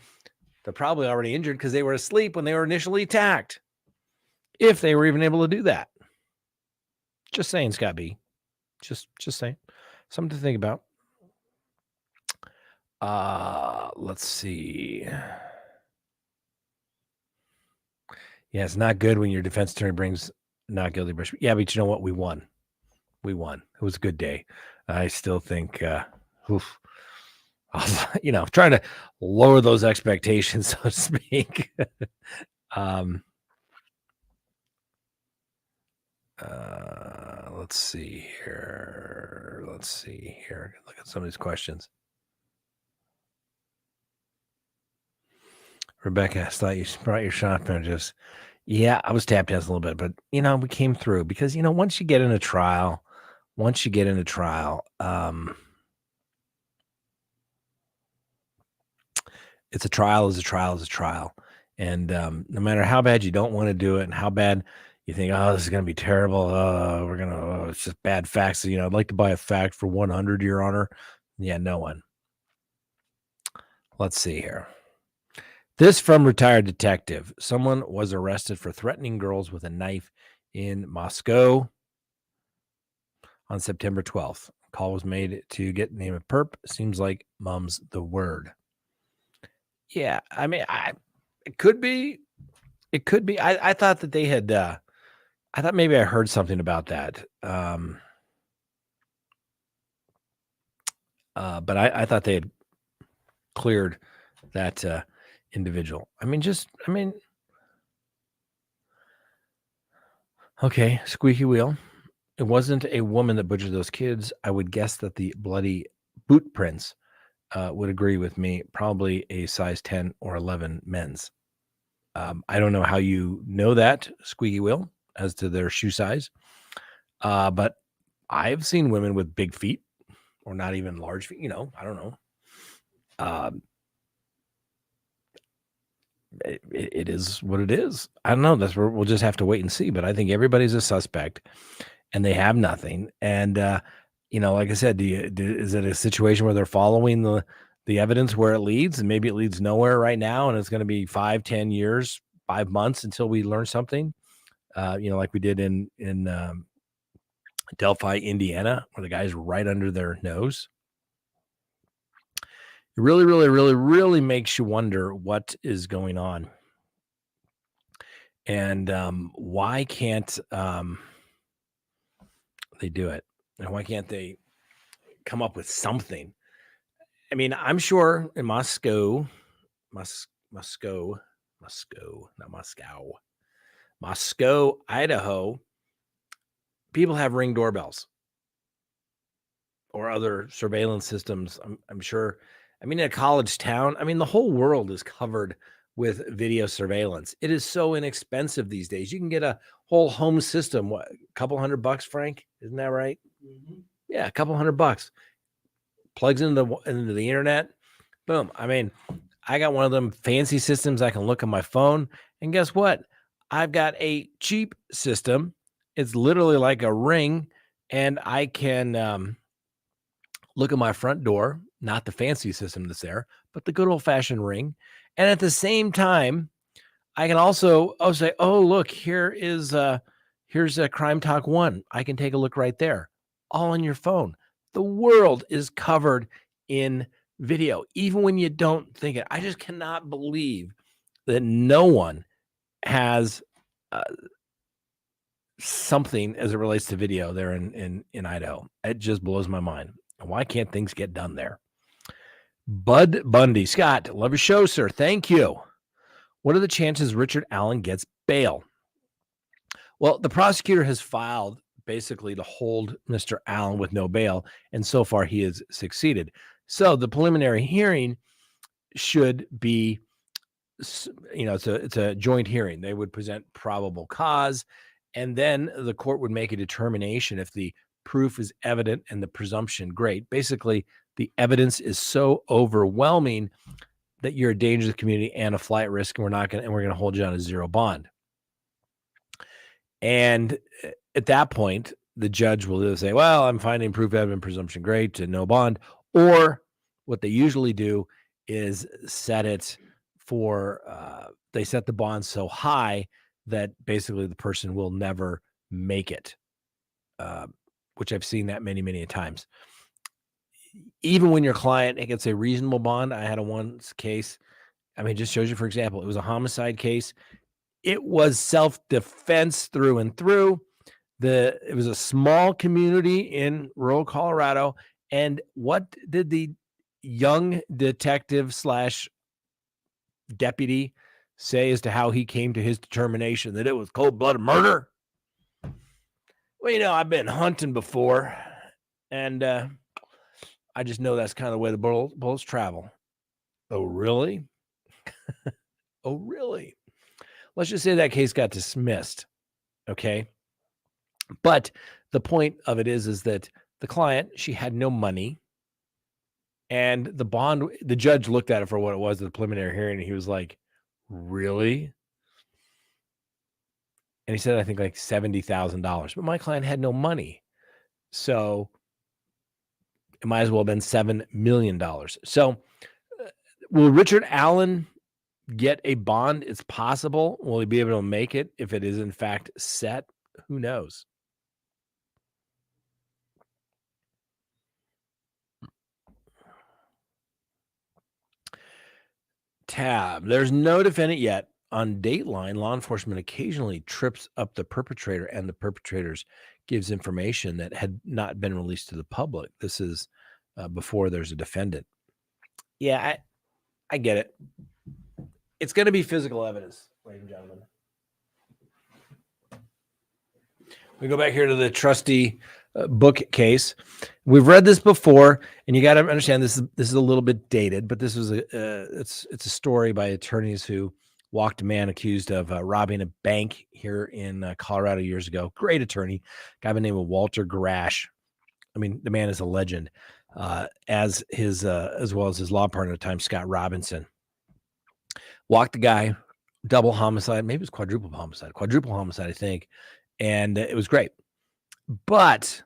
they're probably already injured because they were asleep when they were initially attacked. If they were even able to do that. Just saying, Scott B. Just saying. Something to think about. Let's see. Yeah, it's not good when your defense attorney brings not guilty. Yeah, but you know what? We won. It was a good day. I still think, trying to lower those expectations, so to speak. Let's see here. Look at some of these questions. Rebecca, I thought you brought your shotgun. Yeah, I was tap dancing a little bit, but we came through because once you get in a trial, it's a trial is a trial. And no matter how bad you don't want to do it and how bad you think, oh, this is going to be terrible. It's just bad facts. I'd like to buy a fact for 100, Your Honor. Yeah, no one. Let's see here. This from retired detective. Someone was arrested for threatening girls with a knife in Moscow on September 12th. Call was made to get the name of perp. Seems like mum's the word. Yeah, I mean, it could be. I thought that they had. I thought maybe I heard something about that. But I thought they had cleared that individual. Okay, squeaky wheel. It wasn't a woman that butchered those kids. I would guess that the bloody boot prints would agree with me. Probably a size 10 or 11 men's. I don't know how you know that, squeaky wheel, as to their shoe size. But I've seen women with big feet or not even large feet. I don't know. It is what it is. I don't know. That's where we'll just have to wait and see. But I think everybody's a suspect and they have nothing. And, like I said, is it a situation where they're following the evidence where it leads, and maybe it leads nowhere right now, and it's going to be 5, 10 years, 5 months until we learn something, like we did in Delphi, Indiana, where the guy's right under their nose. It really, really, really, really makes you wonder what is going on. And why can't they do it? And why can't they come up with something? I mean, I'm sure in Moscow, Idaho, people have Ring doorbells or other surveillance systems. I'm sure. I mean, in a college town, the whole world is covered with video surveillance. It is so inexpensive these days. You can get a whole home system. What, a couple $100, Frank? Isn't that right? Mm-hmm. Yeah, a couple $100. Plugs into the internet. Boom. I got one of them fancy systems I can look on my phone. And guess what? I've got a cheap system. It's literally like a Ring, and I can look at my front door, not the fancy system that's there, but the good old-fashioned Ring. And at the same time, I can also say, oh, look, here's a CrimeTalk 1. I can take a look right there, all on your phone. The world is covered in video, even when you don't think it. I just cannot believe that no one has something as it relates to video there in Idaho. It just blows my mind. Why can't things get done there? Bud Bundy. Scott, love your show, sir. Thank you. What are the chances Richard Allen gets bail? Well, the prosecutor has filed basically to hold Mr. Allen with no bail, and so far he has succeeded. So the preliminary hearing should be, it's a joint hearing. They would present probable cause, and then the court would make a determination if the proof is evident and the presumption great. Basically, the evidence is so overwhelming that you're a danger to the community and a flight risk, and we're going to hold you on a zero bond. And at that point, the judge will either say, well, I'm finding proof evident, presumption great, to no bond. Or what they usually do is set it for, they set the bond so high that basically the person will never make it, which I've seen that many, many times. Even when your client gets a reasonable bond, I had a once case. I mean, it just shows you, for example, it was a homicide case. It was self-defense through and through. It was a small community in rural Colorado. And what did the young detective / deputy say as to how he came to his determination that it was cold-blooded murder? Well, I've been hunting before, and I just know that's kind of the way the bullets travel. Oh, really? Oh, really? Let's just say that case got dismissed. Okay. But the point of it is that the client, she had no money, and the judge looked at it for what it was at the preliminary hearing, and he was like, really? And he said, I think like $70,000, but my client had no money. So it might as well have been $7 million. So will Richard Allen get a bond? It's possible. Will he be able to make it if it is in fact set? Who knows? Tab. There's no defendant yet. On Dateline, law enforcement occasionally trips up the perpetrator, and the perpetrators gives information that had not been released to the public. This is before there's a defendant. Yeah, I get it. It's going to be physical evidence, ladies and gentlemen. We go back here to the trustee book case. We've read this before, and you got to understand this is a little bit dated, but this was it's a story by attorneys who walked a man accused of robbing a bank here in Colorado years ago. Great attorney, guy by the name of Walter Grash. I mean, the man is a legend, as well as his law partner at the time, Scott Robinson. Walked the guy, double homicide, maybe it was quadruple homicide, I think, and it was great. But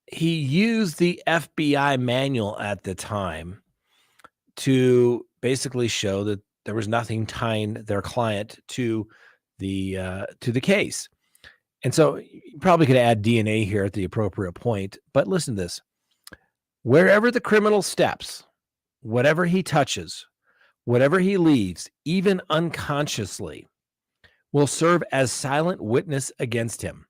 he used the FBI manual at the time to basically show that there was nothing tying their client to the case. And so you probably could add DNA here at the appropriate point, but listen to this. Wherever the criminal steps, whatever he touches, whatever he leaves, even unconsciously, will serve as silent witness against him.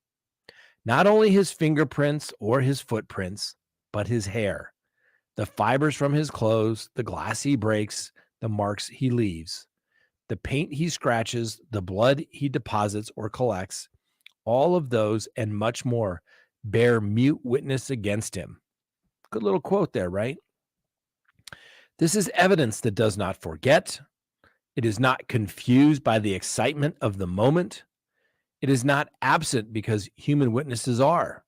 Not only his fingerprints or his footprints, but his hair, the fibers from his clothes, the glass he breaks, the marks he leaves, the paint he scratches, the blood he deposits or collects, all of those and much more bear mute witness against him. Good little quote there, right? This is evidence that does not forget. It is not confused by the excitement of the moment. It is not absent because human witnesses are.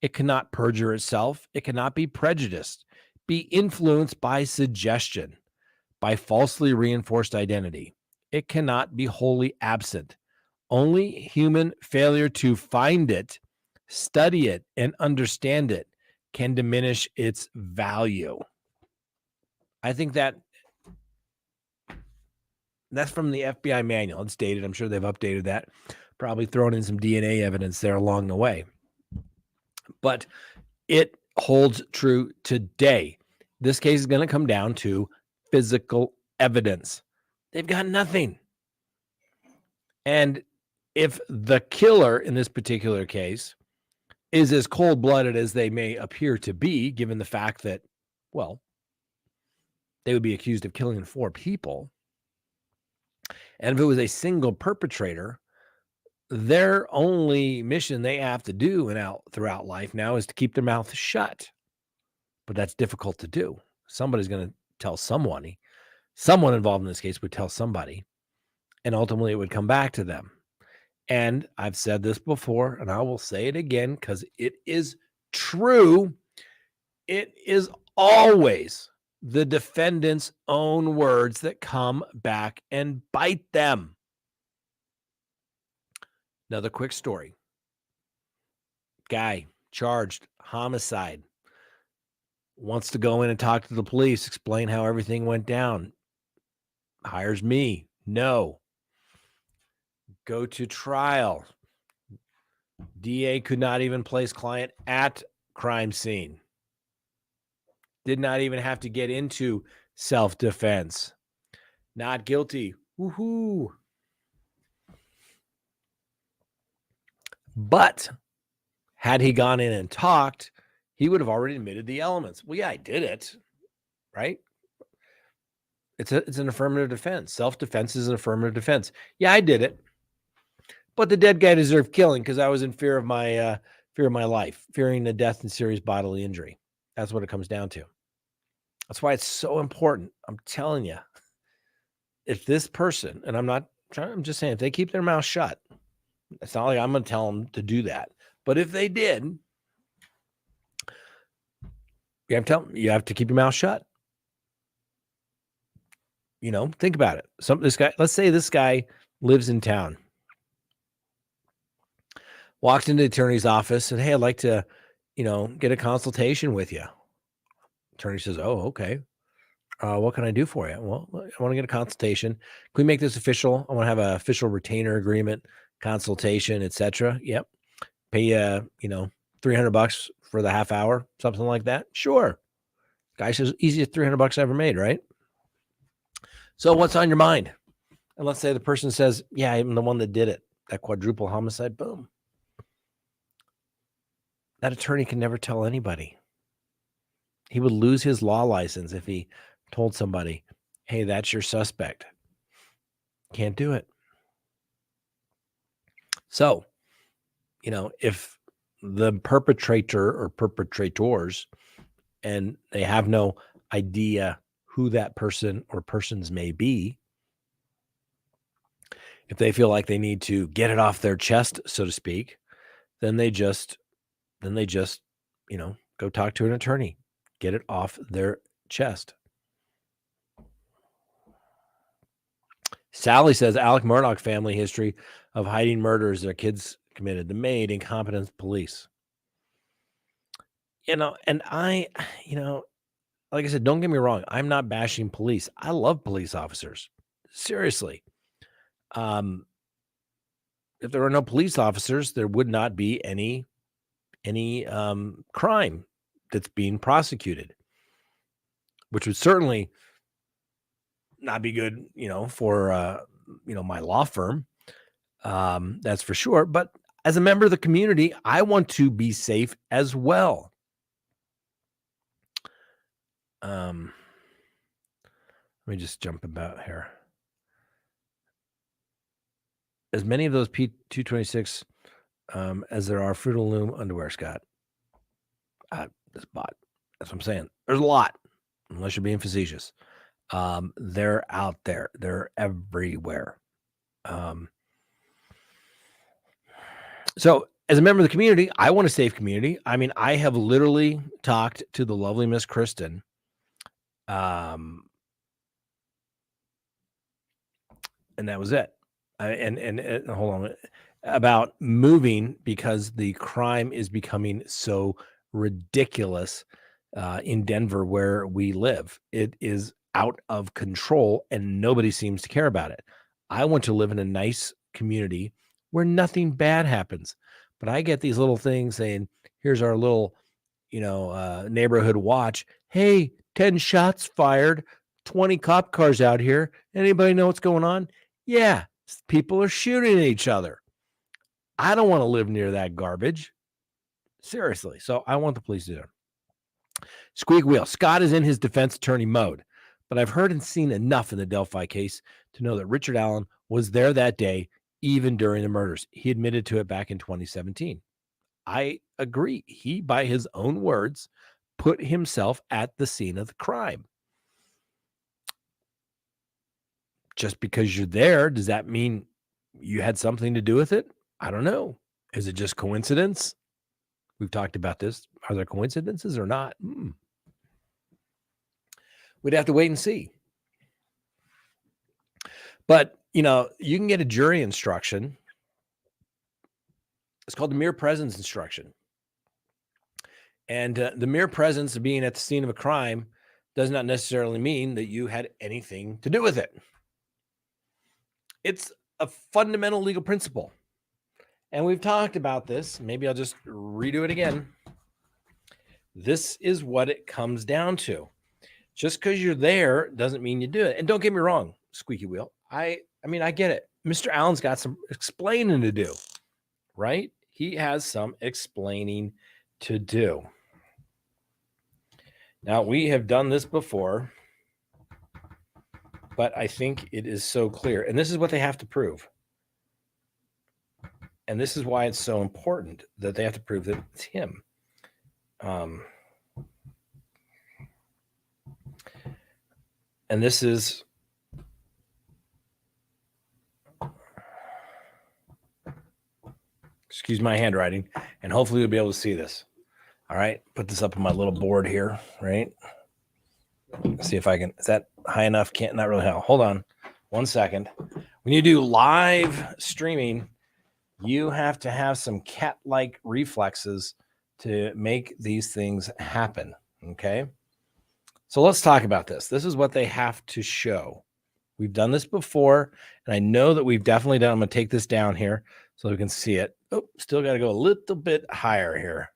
It cannot perjure itself. It cannot be prejudiced, be influenced by suggestion, by falsely reinforced identity. It cannot be wholly absent. Only human failure to find it, study it, and understand it can diminish its value. I think that That's from the FBI manual. It's dated. I'm sure they've updated that, probably thrown in some DNA evidence there along the way. But it holds true today. This case is going to come down to physical evidence. They've got nothing. And if the killer in this particular case is as cold-blooded as they may appear to be, given the fact that, well, they would be accused of killing 4 people, and if it was a single perpetrator, their only mission they have to do throughout life now is to keep their mouth shut. But that's difficult to do. Somebody's going to tell someone. Someone involved in this case would tell somebody, and ultimately it would come back to them. And I've said this before, and I will say it again because it is true. It is always the defendant's own words that come back and bite them. Another quick story. Guy charged homicide. Wants to go in and talk to the police, explain how everything went down. Hires me. No. Go to trial. DA could not even place client at crime scene. Did not even have to get into self-defense. Not guilty. Woohoo. But had he gone in and talked, he would have already admitted the elements. Well, yeah, I did it, right? It's an affirmative defense. Self-defense is an affirmative defense. Yeah, I did it. But the dead guy deserved killing because I was in fear of my life, fearing the death and serious bodily injury. That's what it comes down to. That's why it's so important. I'm telling you, if this person, and I'm just saying, if they keep their mouth shut, it's not like I'm going to tell them to do that. But if they did, you have to keep your mouth shut. Think about it. Let's say this guy lives in town. Walked into the attorney's office and, hey, I'd like to, get a consultation with you. Attorney says, oh, okay. What can I do for you? Well, I want to get a consultation. Can we make this official? I want to have an official retainer agreement, consultation, etc. Yep. Pay you, $300 for the half hour, something like that. Sure. Guy says, easiest $300 I ever made, right? So what's on your mind? And let's say the person says, yeah, I'm the one that did it. That quadruple homicide, boom. That attorney can never tell anybody. He would lose his law license if he told somebody, hey, that's your suspect. Can't do it. So, if the perpetrator or perpetrators, and they have no idea who that person or persons may be, if they feel like they need to get it off their chest, so to speak, then they just, go talk to an attorney, get it off their chest. Sally says Alec Murdaugh family history of hiding murders their kids committed. The maid, incompetent police. And I, like I said, don't get me wrong. I'm not bashing police. I love police officers. Seriously. If there were no police officers, there would not be any crime that's being prosecuted, which would certainly not be good, for, my law firm. That's for sure. But as a member of the community, I want to be safe as well. Let me just jump about here. As many of those P226 as there are Fruit of the Loom underwear, Scott. This bot. That's what I'm saying. There's a lot, unless you're being facetious. They're out there. They're everywhere. So as a member of the community, I want a safe community. I mean, I have literally talked to the lovely Miss Kristen. And that was it. And hold on, about moving because the crime is becoming so ridiculous in Denver where we live. It is out of control and nobody seems to care about it. I want to live in a nice community where nothing bad happens. But I get these little things saying, here's our little, neighborhood watch. Hey, 10 shots fired, 20 cop cars out here. Anybody know what's going on? Yeah, people are shooting at each other. I don't want to live near that garbage. Seriously. So I want the police to do it. Squeak wheel. Scott is in his defense attorney mode, but I've heard and seen enough in the Delphi case to know that Richard Allen was there that day, even during the murders. He admitted to it back in 2017. I agree. He, by his own words, put himself at the scene of the crime. Just because you're there, does that mean you had something to do with it? I don't know. Is it just coincidence? We've talked about this. Are there coincidences or not? We'd have to wait and see. But, you can get a jury instruction. It's called the mere presence instruction. And the mere presence of being at the scene of a crime does not necessarily mean that you had anything to do with it. It's a fundamental legal principle. And we've talked about this. Maybe I'll just redo it again. This is what it comes down to. Just because you're there doesn't mean you do it. And don't get me wrong, squeaky wheel. I get it. Mr. Allen's got some explaining to do, right? He has some explaining to do. Now, we have done this before, but I think it is so clear. And this is what they have to prove. And this is why it's so important that they have to prove that it's him. And this is excuse my handwriting, and hopefully you'll be able to see this. All right, put this up on my little board here, right? Let's see if I can. Is that high enough? Can't, not really. Hold on 1 second. When you do live streaming, you have to have some cat-like reflexes to make these things happen, okay? So let's talk about this. This is what they have to show. We've done this before, and I know that we've definitely done. I'm going to take this down here so we can see it. Oh, still got to go a little bit higher here.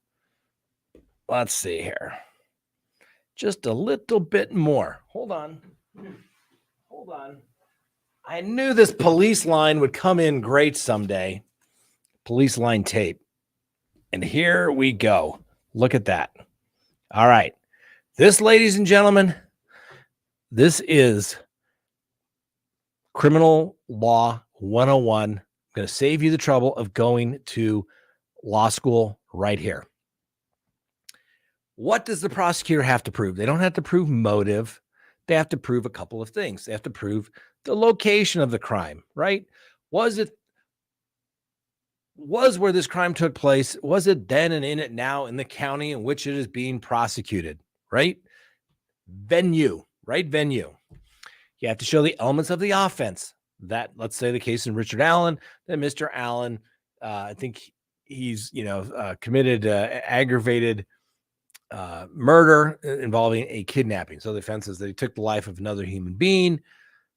Let's see here. Just a little bit more. Hold on. I knew this police line would come in great someday. Police line tape. And here we go. Look at that. All right. This, ladies and gentlemen, this is Criminal Law 101. I'm going to save you the trouble of going to law school right here. What does the prosecutor have to prove? They don't have to prove motive. They have to prove a couple of things. They have to prove the location of the crime, right? Was where this crime took place, was it then and in it now in the county in which it is being prosecuted, right? Venue, right? Venue. You have to show the elements of the offense. That, let's say the case in Richard Allen, that Mr. Allen, I think he's, committed aggravated murder involving a kidnapping. So the offense is that he took the life of another human being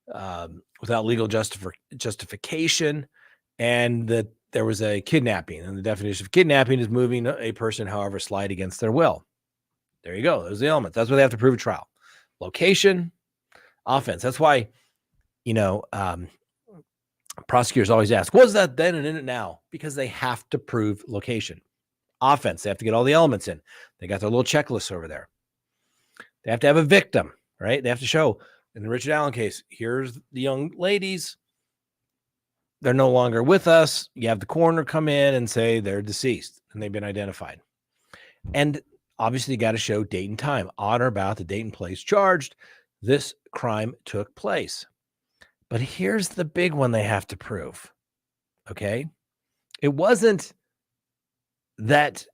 without legal justification, and that there was a kidnapping. And the definition of kidnapping is moving a person, however slight, against their will. There you go. Those are the elements. That's what they have to prove at trial. Location, offense. That's why, prosecutors always ask, was that then and in it now? Because they have to prove location. Offense, they have to get all the elements in. They got their little checklist over there. They have to have a victim, right? They have to show, in the Richard Allen case, here's the young ladies. They're no longer with us. You have the coroner come in and say they're deceased and they've been identified. And obviously, you got to show date and time, on or about the date and place charged this crime took place. But here's the big one they have to prove, okay? It wasn't that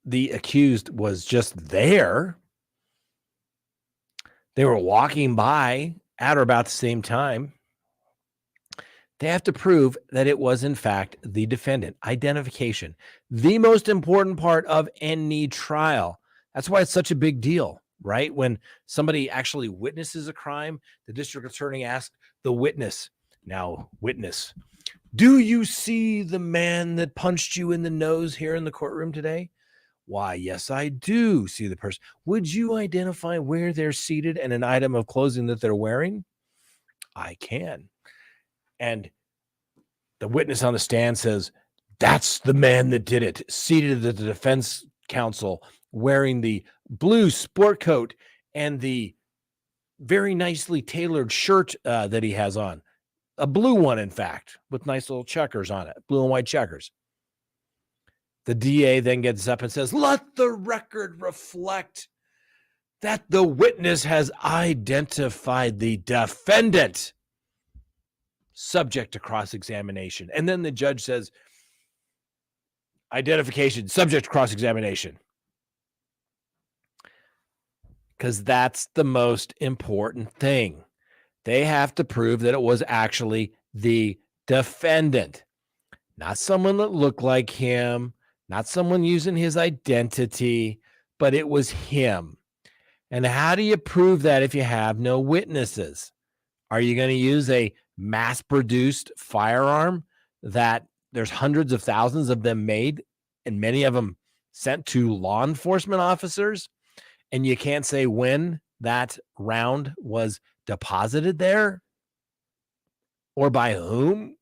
the accused was just there. They were walking by at or about the same time. They have to prove that it was, in fact, the defendant. Identification, the most important part of any trial. That's why it's such a big deal. right? When somebody actually witnesses a crime, the district attorney asks the witness, now, witness, do you see the man that punched you in the nose here in the courtroom today? Why, yes, I do see the person. Would you identify where they're seated and an item of clothing that they're wearing? I can. And the witness on the stand says, that's the man that did it, seated at the defense counsel, wearing the blue sport coat and the very nicely tailored shirt that he has on. A blue one, in fact, with nice little checkers on it, blue and white checkers. The DA then gets up and says, let the record reflect that the witness has identified the defendant, subject to cross-examination. And then the judge says, identification, subject to cross-examination. Because that's the most important thing. They have to prove that it was actually the defendant, not someone that looked like him, not someone using his identity, but it was him. And how do you prove that if you have no witnesses? Are you going to use a mass-produced firearm that there's hundreds of thousands of them made and many of them sent to law enforcement officers? And you can't say when that round was deposited there or by whom,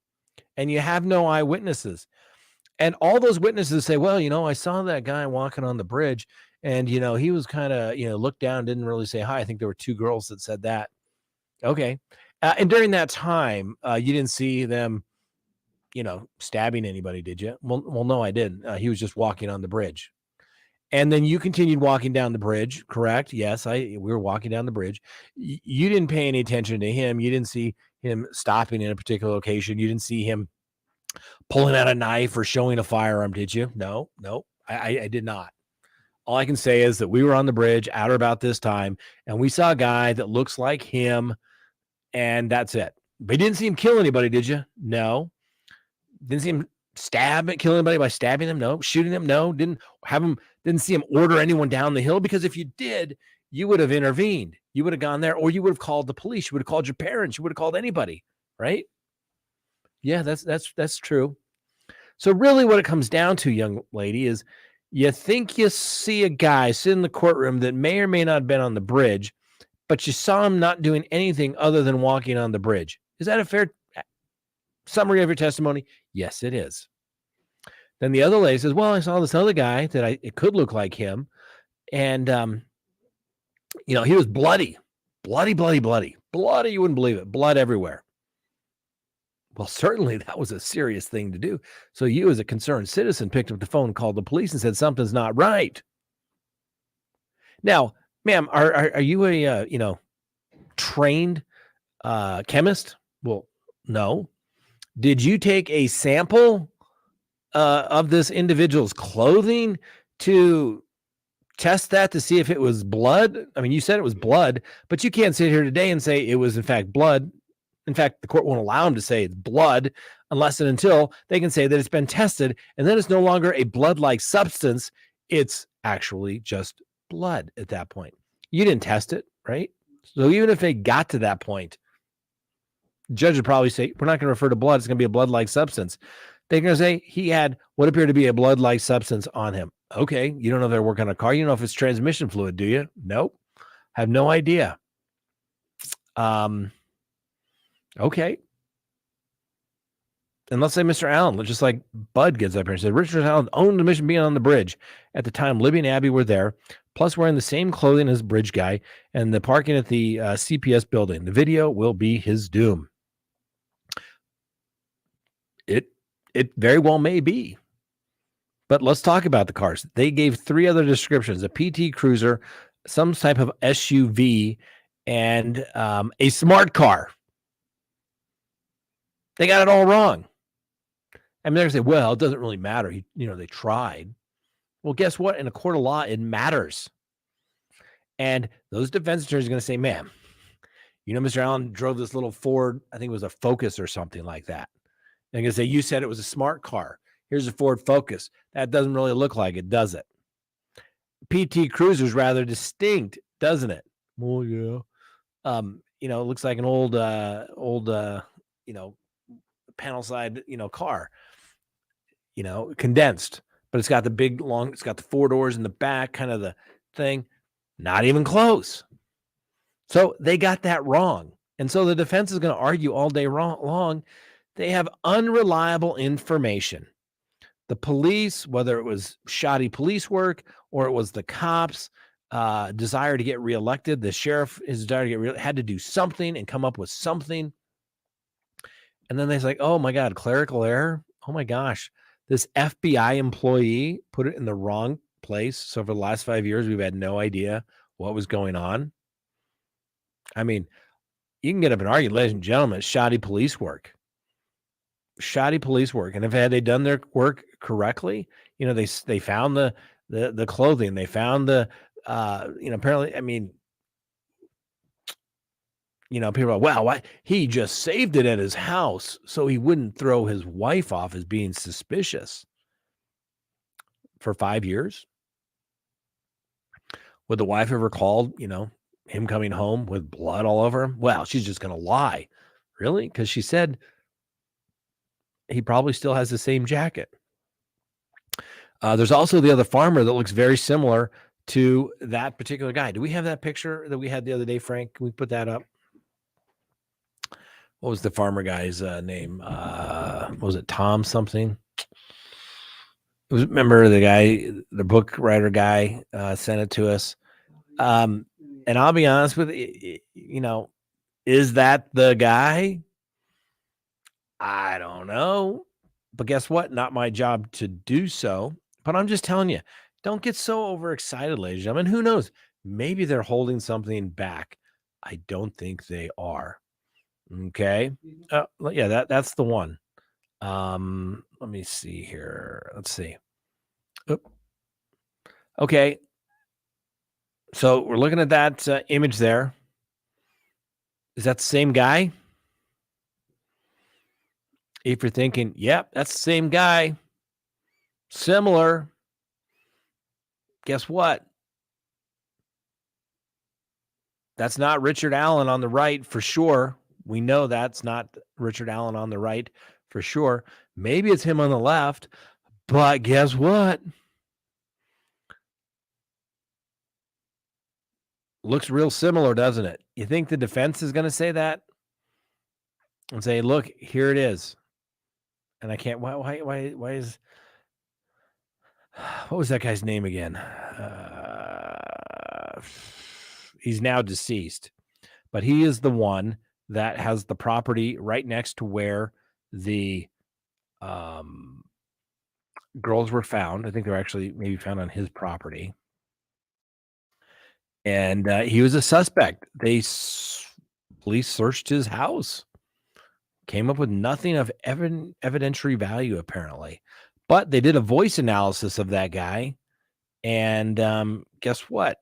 and you have no eyewitnesses. And all those witnesses say, well, I saw that guy walking on the bridge and, he was kind of, looked down, didn't really say hi. I think there were two girls that said that. Okay. And during that time, you didn't see them, stabbing anybody, did you? Well, no, I didn't. He was just walking on the bridge. And then you continued walking down the bridge, correct? Yes, we were walking down the bridge. You didn't pay any attention to him. You didn't see him stopping in a particular location. You didn't see him pulling out a knife or showing a firearm, did you? No, I did not. All I can say is that we were on the bridge at or about this time, and we saw a guy that looks like him, and that's it. But you didn't see him kill anybody, did you? No. Didn't see him kill anybody by stabbing them? No. Shooting them? No. Didn't see him order anyone down the hill, because if you did, you would have intervened. You would have gone there, or you would have called the police. You would have called your parents. You would have called anybody, right? Yeah, that's true. So really what it comes down to, young lady, is you think you see a guy sit in the courtroom that may or may not have been on the bridge, but you saw him not doing anything other than walking on the bridge. Is that a fair summary of your testimony? Yes, it is. Then the other lady says, well, I saw this other guy that it could look like him. And, he was bloody. You wouldn't believe it. Blood everywhere. Well, certainly that was a serious thing to do. So you, as a concerned citizen, picked up the phone, called the police, and said something's not right. Now, ma'am, are you a trained chemist? Well, no. Did you take a sample of this individual's clothing to test that to see if it was blood? I mean, you said it was blood, but you can't sit here today and say it was in fact blood. In fact, the court won't allow them to say it's blood unless and until they can say that it's been tested, and then it's no longer a blood-like substance. It's actually just blood at that point. You didn't test it, right? So even if they got to that point, the judge would probably say, we're not going to refer to blood. It's going to be a blood-like substance. They're going to say he had what appeared to be a blood-like substance on him. Okay, you don't know if they're working on a car. You don't know if it's transmission fluid, do you? Nope. Have no idea. Okay. And let's say Mr. Allen, just like Bud gets up here and said, Richard Allen owned the mission being on the bridge. At the time, Libby and Abby were there, plus wearing the same clothing as bridge guy, and the parking at the CPS building. The video will be his doom. It very well may be. But let's talk about the cars. They gave three other descriptions: a PT Cruiser, some type of SUV, and a smart car. They got it all wrong. I mean, they're going to say, well, it doesn't really matter. They tried. Well, guess what? In a court of law, it matters. And those defense attorneys are going to say, ma'am, Mr. Allen drove this little Ford, I think it was a Focus or something like that. They're going to say, you said it was a smart car. Here's a Ford Focus. That doesn't really look like it, does it? PT Cruiser is rather distinct doesn't it? Well, yeah. It looks like an old panel side, car, condensed, but it's got the big long, it's got the 4 doors in the back, kind of the thing, not even close. So they got that wrong. And so the defense is going to argue all day long. They have unreliable information. The police, whether it was shoddy police work or it was the cops' desire to get reelected, the sheriff, his desire to get reelected, had to do something and come up with something. And then they're like, oh my God, clerical error. Oh my gosh, this FBI employee put it in the wrong place. So for the last 5 years, we've had no idea what was going on. I mean, you can get up and argue, ladies and gentlemen, it's shoddy police work. Shoddy police work. And if had they done their work correctly, they found the clothing, they found the apparently, I mean, people are like, wow, why he just saved it at his house so he wouldn't throw his wife off as being suspicious for 5 years. Would the wife ever called, him coming home with blood all over him? Well, she's just going to lie. Really? Because she said he probably still has the same jacket. There's also the other farmer that looks very similar to that particular guy. Do we have that picture that we had the other day, Frank? Can we put that up? What was the farmer guy's name? Was it Tom something? Remember the guy, the book writer guy sent it to us. And I'll be honest with you, is that the guy? I don't know. But guess what? Not my job to do so. But I'm just telling you, don't get so overexcited, ladies and gentlemen. Who knows? Maybe they're holding something back. I don't think they are. Okay. Yeah, that's the one. Let me see here. Let's see. Oop. Okay. So we're looking at that image there. Is that the same guy? If you're thinking, yep, that's the same guy, similar, guess what? That's not Richard Allen on the right for sure. We know that's not Richard Allen on the right for sure. Maybe it's him on the left, but guess what? Looks real similar, doesn't it? You think the defense is going to say that and say, look, here it is. And I can't, why is, what was that guy's name again? He's now deceased, but he is the one that has the property right next to where the girls were found. I think they're actually maybe found on his property. And he was a suspect. Police searched his house. Came up with nothing of evidentiary value, apparently. But they did a voice analysis of that guy. And guess what?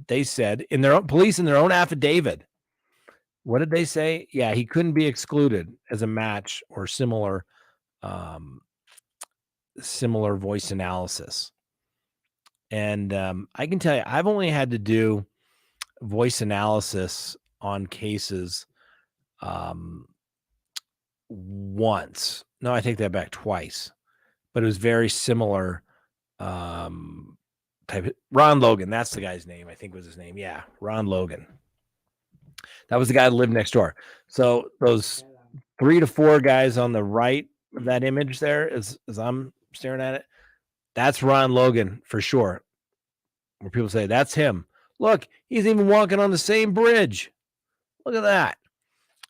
They said in their own police, in their own affidavit, what did they say? Yeah, he couldn't be excluded as a match or similar voice analysis. And I can tell you, I've only had to do voice analysis on cases once. No, I take that back, twice. But it was very similar type. Ron Logan, that's the guy's name. I think was his name. Yeah, Ron Logan. That was the guy that lived next door. So those 3 to 4 guys on the right of that image there, as I'm staring at it, that's Ron Logan for sure. Where people say, that's him. Look, he's even walking on the same bridge. Look at that.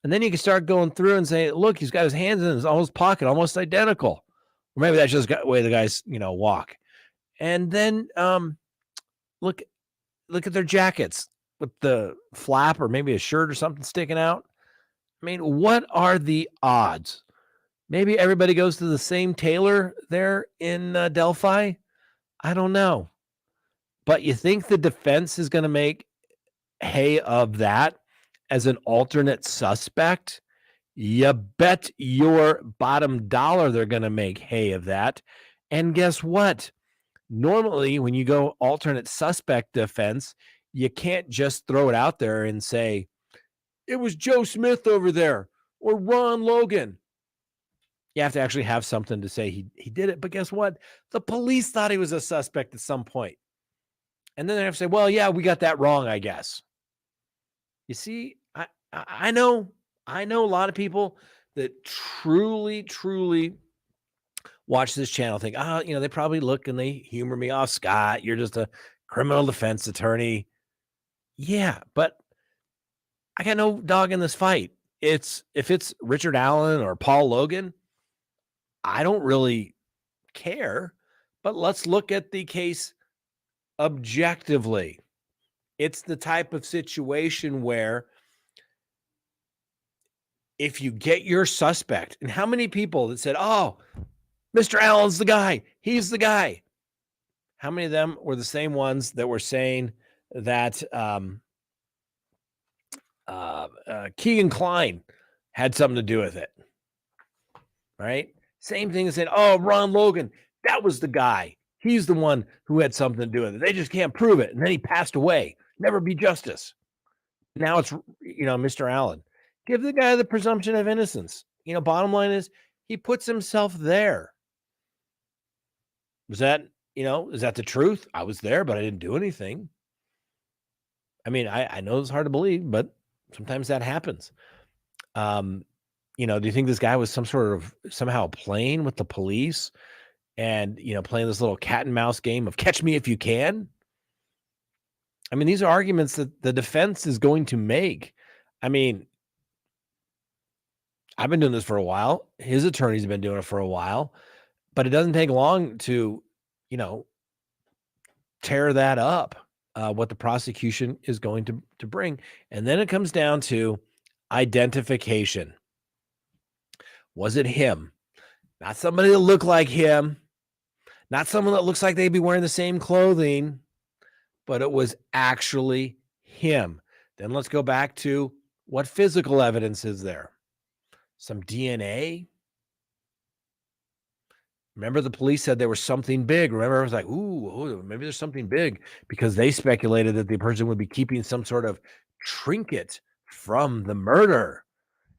And then you can start going through and say, look, he's got his hands in his pocket, almost identical. Or maybe that's just the way the guys, walk. And then look at their jackets with the flap or maybe a shirt or something sticking out. I mean, what are the odds? Maybe everybody goes to the same tailor there in Delphi. I don't know. But you think the defense is going to make hay of that as an alternate suspect? You bet your bottom dollar they're going to make hay of that. And guess what? Normally, when you go alternate suspect defense, You can't just throw it out there and say, it was Joe Smith over there or Ron Logan. You have to actually have something to say he did it. But guess what? The police thought he was a suspect at some point. And then they have to say, well, yeah, we got that wrong, I guess. You see, I know a lot of people that truly watch this channel think, they probably look and they humor me. Oh, Scott, you're just a criminal defense attorney. Yeah, but I got no dog in this fight. If it's Richard Allen or Paul Logan, I don't really care. But let's look at the case objectively. It's the type of situation where if you get your suspect, and how many people that said, oh, Mr. Allen's the guy, he's the guy. How many of them were the same ones that were saying that Keegan Kline had something to do with it? Right? Same thing as saying, oh, Ron Logan, that was the guy. He's the one who had something to do with it. They just can't prove it. And then he passed away. Never be justice. Now it's, Mr. Allen. Give the guy the presumption of innocence. Bottom line is he puts himself there. Is that the truth? I was there, but I didn't do anything. I mean, I know it's hard to believe, but sometimes that happens. Do you think this guy was somehow playing with the police and, playing this little cat and mouse game of catch me if you can? I mean, these are arguments that the defense is going to make. I mean, I've been doing this for a while. His attorneys have been doing it for a while, but it doesn't take long to, tear that up, what the prosecution is going to bring. And then it comes down to identification. Was it him? Not somebody that looked like him, not someone that looks like they'd be wearing the same clothing, but it was actually him. Then let's go back to what physical evidence is there? Some DNA. Remember, the police said there was something big. Remember, I was like, ooh, maybe there's something big, because they speculated that the person would be keeping some sort of trinket from the murder.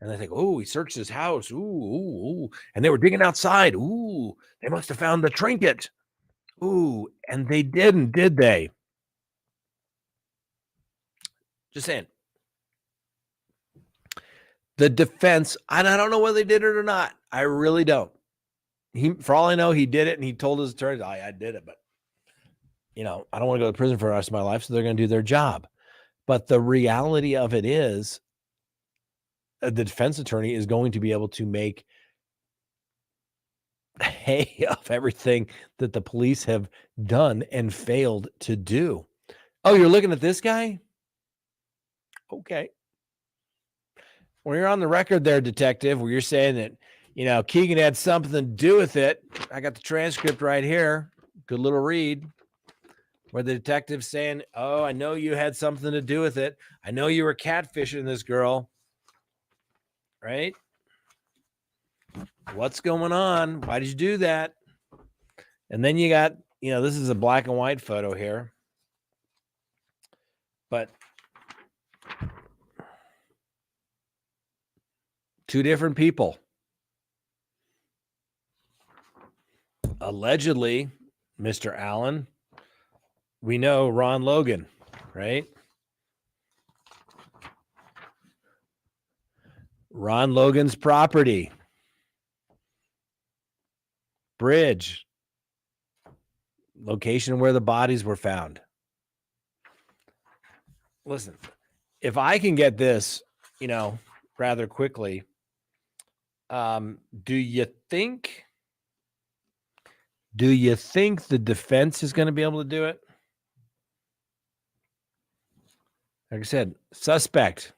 And they think, oh, he searched his house. Ooh. And they were digging outside. Ooh, they must have found the trinket. Ooh, and they didn't, did they? Just saying. The defense, and I don't know whether they did it or not. I really don't. For all I know, he did it, and he told his attorneys, I did it, but, I don't want to go to prison for the rest of my life, so they're going to do their job. But the reality of it is, the defense attorney is going to be able to make hay of everything that the police have done and failed to do. Oh, you're looking at this guy? Okay. When you're on the record there, detective, where you're saying that, Keegan had something to do with it. I got the transcript right here. Good little read. Where the detective's saying, oh, I know you had something to do with it. I know you were catfishing this girl. Right? What's going on? Why did you do that? And then you got, this is a black and white photo here. But two different people. Allegedly, Mr. Allen, we know Ron Logan, right? Ron Logan's property. Bridge. Location where the bodies were found. Listen, if I can get this, rather quickly, do you think the defense is going to be able to do it? Like I said, suspect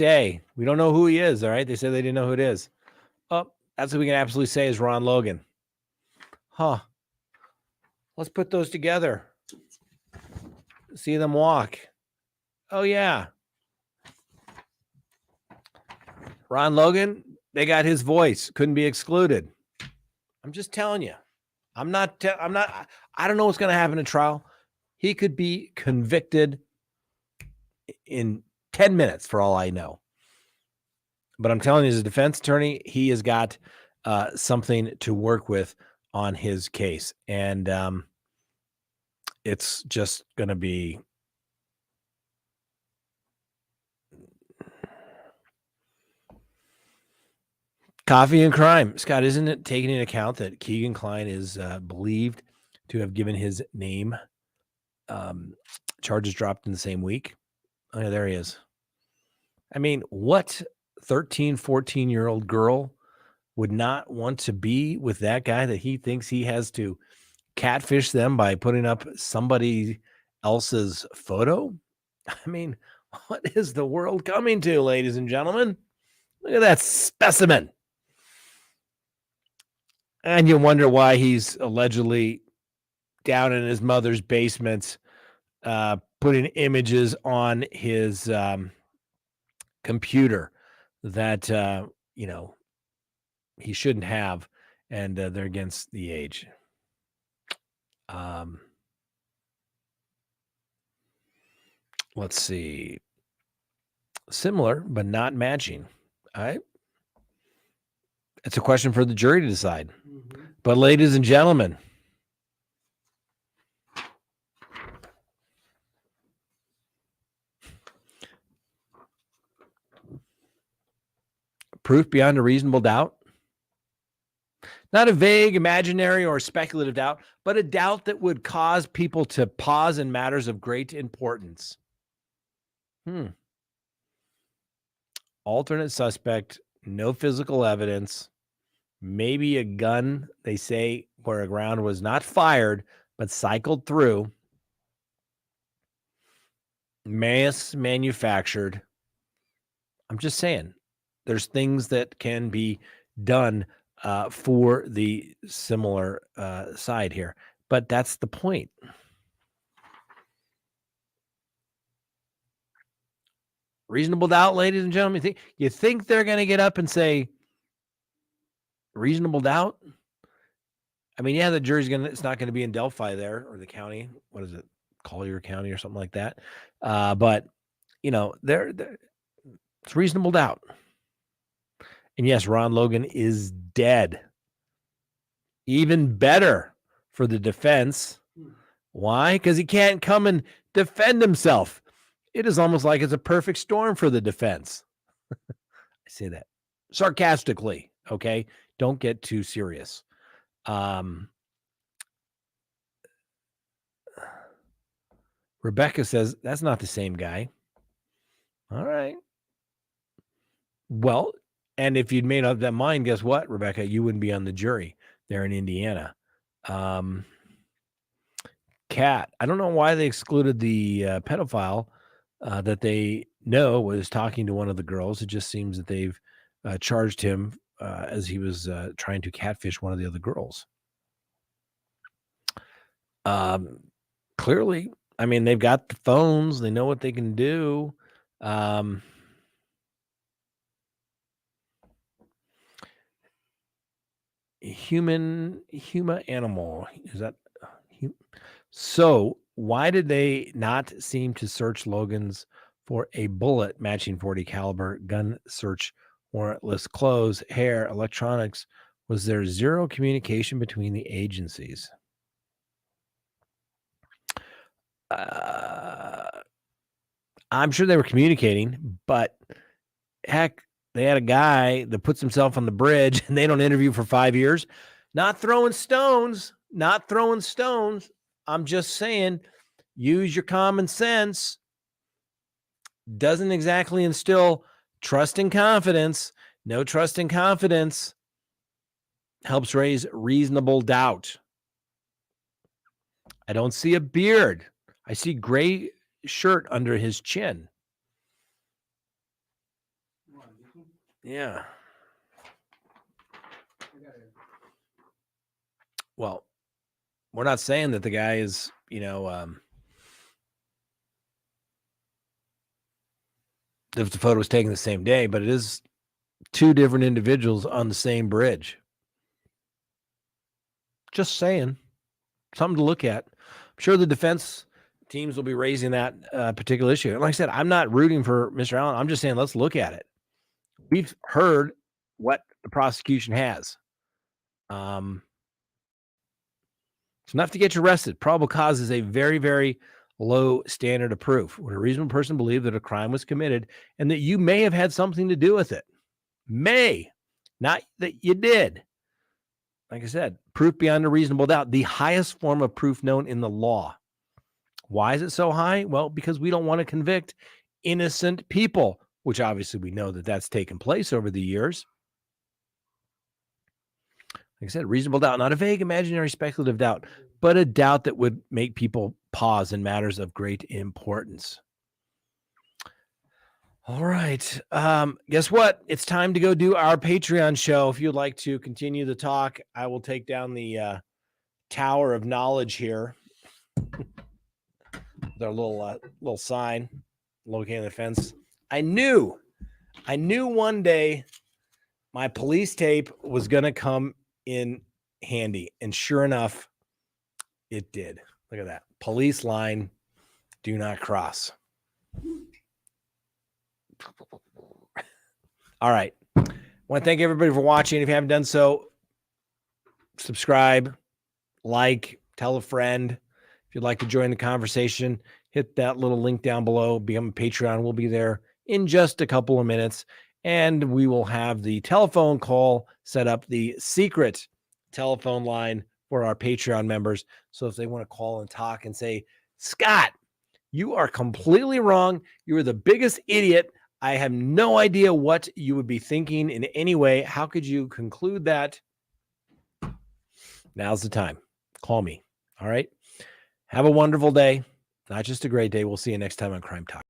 A. We don't know who he is, all right? They said they didn't know who it is. Oh, that's what we can absolutely say is Ron Logan. Huh. Let's put those together. See them walk. Oh, yeah. Ron Logan, they got his voice. Couldn't be excluded. I'm just telling you. I don't know what's going to happen in trial. He could be convicted in 10 minutes for all I know. But I'm telling you, as a defense attorney, he has got something to work with on his case. And it's just going to be coffee and crime. Scott, isn't it taking into account that Keegan Kline is believed to have given his name charges dropped in the same week? Oh, yeah, there he is. I mean, what 13, 14-year-old girl would not want to be with that guy that he thinks he has to catfish them by putting up somebody else's photo? I mean, what is the world coming to, ladies and gentlemen? Look at that specimen. And you wonder why he's allegedly down in his mother's basement putting images on his computer that, he shouldn't have, and they're against the age. Let's see. Similar, but not matching. All right. It's a question for the jury to decide. Mm-hmm. But ladies and gentlemen, proof beyond a reasonable doubt. Not a vague, imaginary, or speculative doubt, but a doubt that would cause people to pause in matters of great importance. Alternate suspect, no physical evidence, maybe a gun, they say, where a round was not fired, but cycled through. Mass manufactured. I'm just saying, there's things that can be done for the similar side here. But that's the point. Reasonable doubt, ladies and gentlemen. You think they're going to get up and say reasonable doubt? I mean, yeah, the jury's it's not going to be in Delphi there, or the county. What is it? Collier County or something like that. But, it's reasonable doubt. And yes, Ron Logan is dead. Even better for the defense. Why? Because he can't come and defend himself. It is almost like it's a perfect storm for the defense. I say that sarcastically, okay? Don't get too serious. Rebecca says, that's not the same guy. All right. Well, and if you'd made up that mind, guess what, Rebecca? You wouldn't be on the jury there in Indiana. Kat, I don't know why they excluded the pedophile that they know was talking to one of the girls. It just seems that they've charged him as he was trying to catfish one of the other girls. Clearly, I mean, they've got the phones. They know what they can do. Human animal. Is that so? Why did they not seem to search Logan's for a bullet matching .40 caliber gun? Search warrantless clothes, hair, electronics. Was there zero communication between the agencies? I'm sure they were communicating, but heck, they had a guy that puts himself on the bridge and they don't interview for 5 years. Not throwing stones. I'm just saying, use your common sense. Doesn't exactly instill trust and confidence. No trust and confidence helps raise reasonable doubt. I don't see a beard. I see gray shirt under his chin. Yeah. Well, we're not saying that the guy is, if the photo was taken the same day, but it is two different individuals on the same bridge. Just saying. Something to look at. I'm sure the defense teams will be raising that particular issue. And like I said, I'm not rooting for Mr. Allen. I'm just saying, let's look at it. We've heard what the prosecution has. It's enough to get you arrested. Probable cause is a very, very low standard of proof. Would a reasonable person believe that a crime was committed and that you may have had something to do with it? May, not that you did. Like I said, proof beyond a reasonable doubt, the highest form of proof known in the law. Why is it so high? Well, because we don't want to convict innocent people, which obviously we know that that's taken place over the years. Like I said, reasonable doubt, not a vague, imaginary, speculative doubt, but a doubt that would make people pause in matters of great importance. All right. Guess what? It's time to go do our Patreon show. If you'd like to continue the talk, I will take down the Tower of Knowledge here. Their little sign located on the fence. I knew one day my police tape was going to come in handy, and sure enough, it did. Look at that. Police line, do not cross. All right. I want to thank everybody for watching. If you haven't done so, subscribe, like, tell a friend. If you'd like to join the conversation, hit that little link down below. Become a Patreon. We'll be there in just a couple of minutes. And we will have the telephone call set up, the secret telephone line for our Patreon members. So if they want to call and talk and say, Scott, you are completely wrong. You are the biggest idiot. I have no idea what you would be thinking in any way. How could you conclude that? Now's the time. Call me. All right. Have a wonderful day. Not just a great day. We'll see you next time on Crime Talk.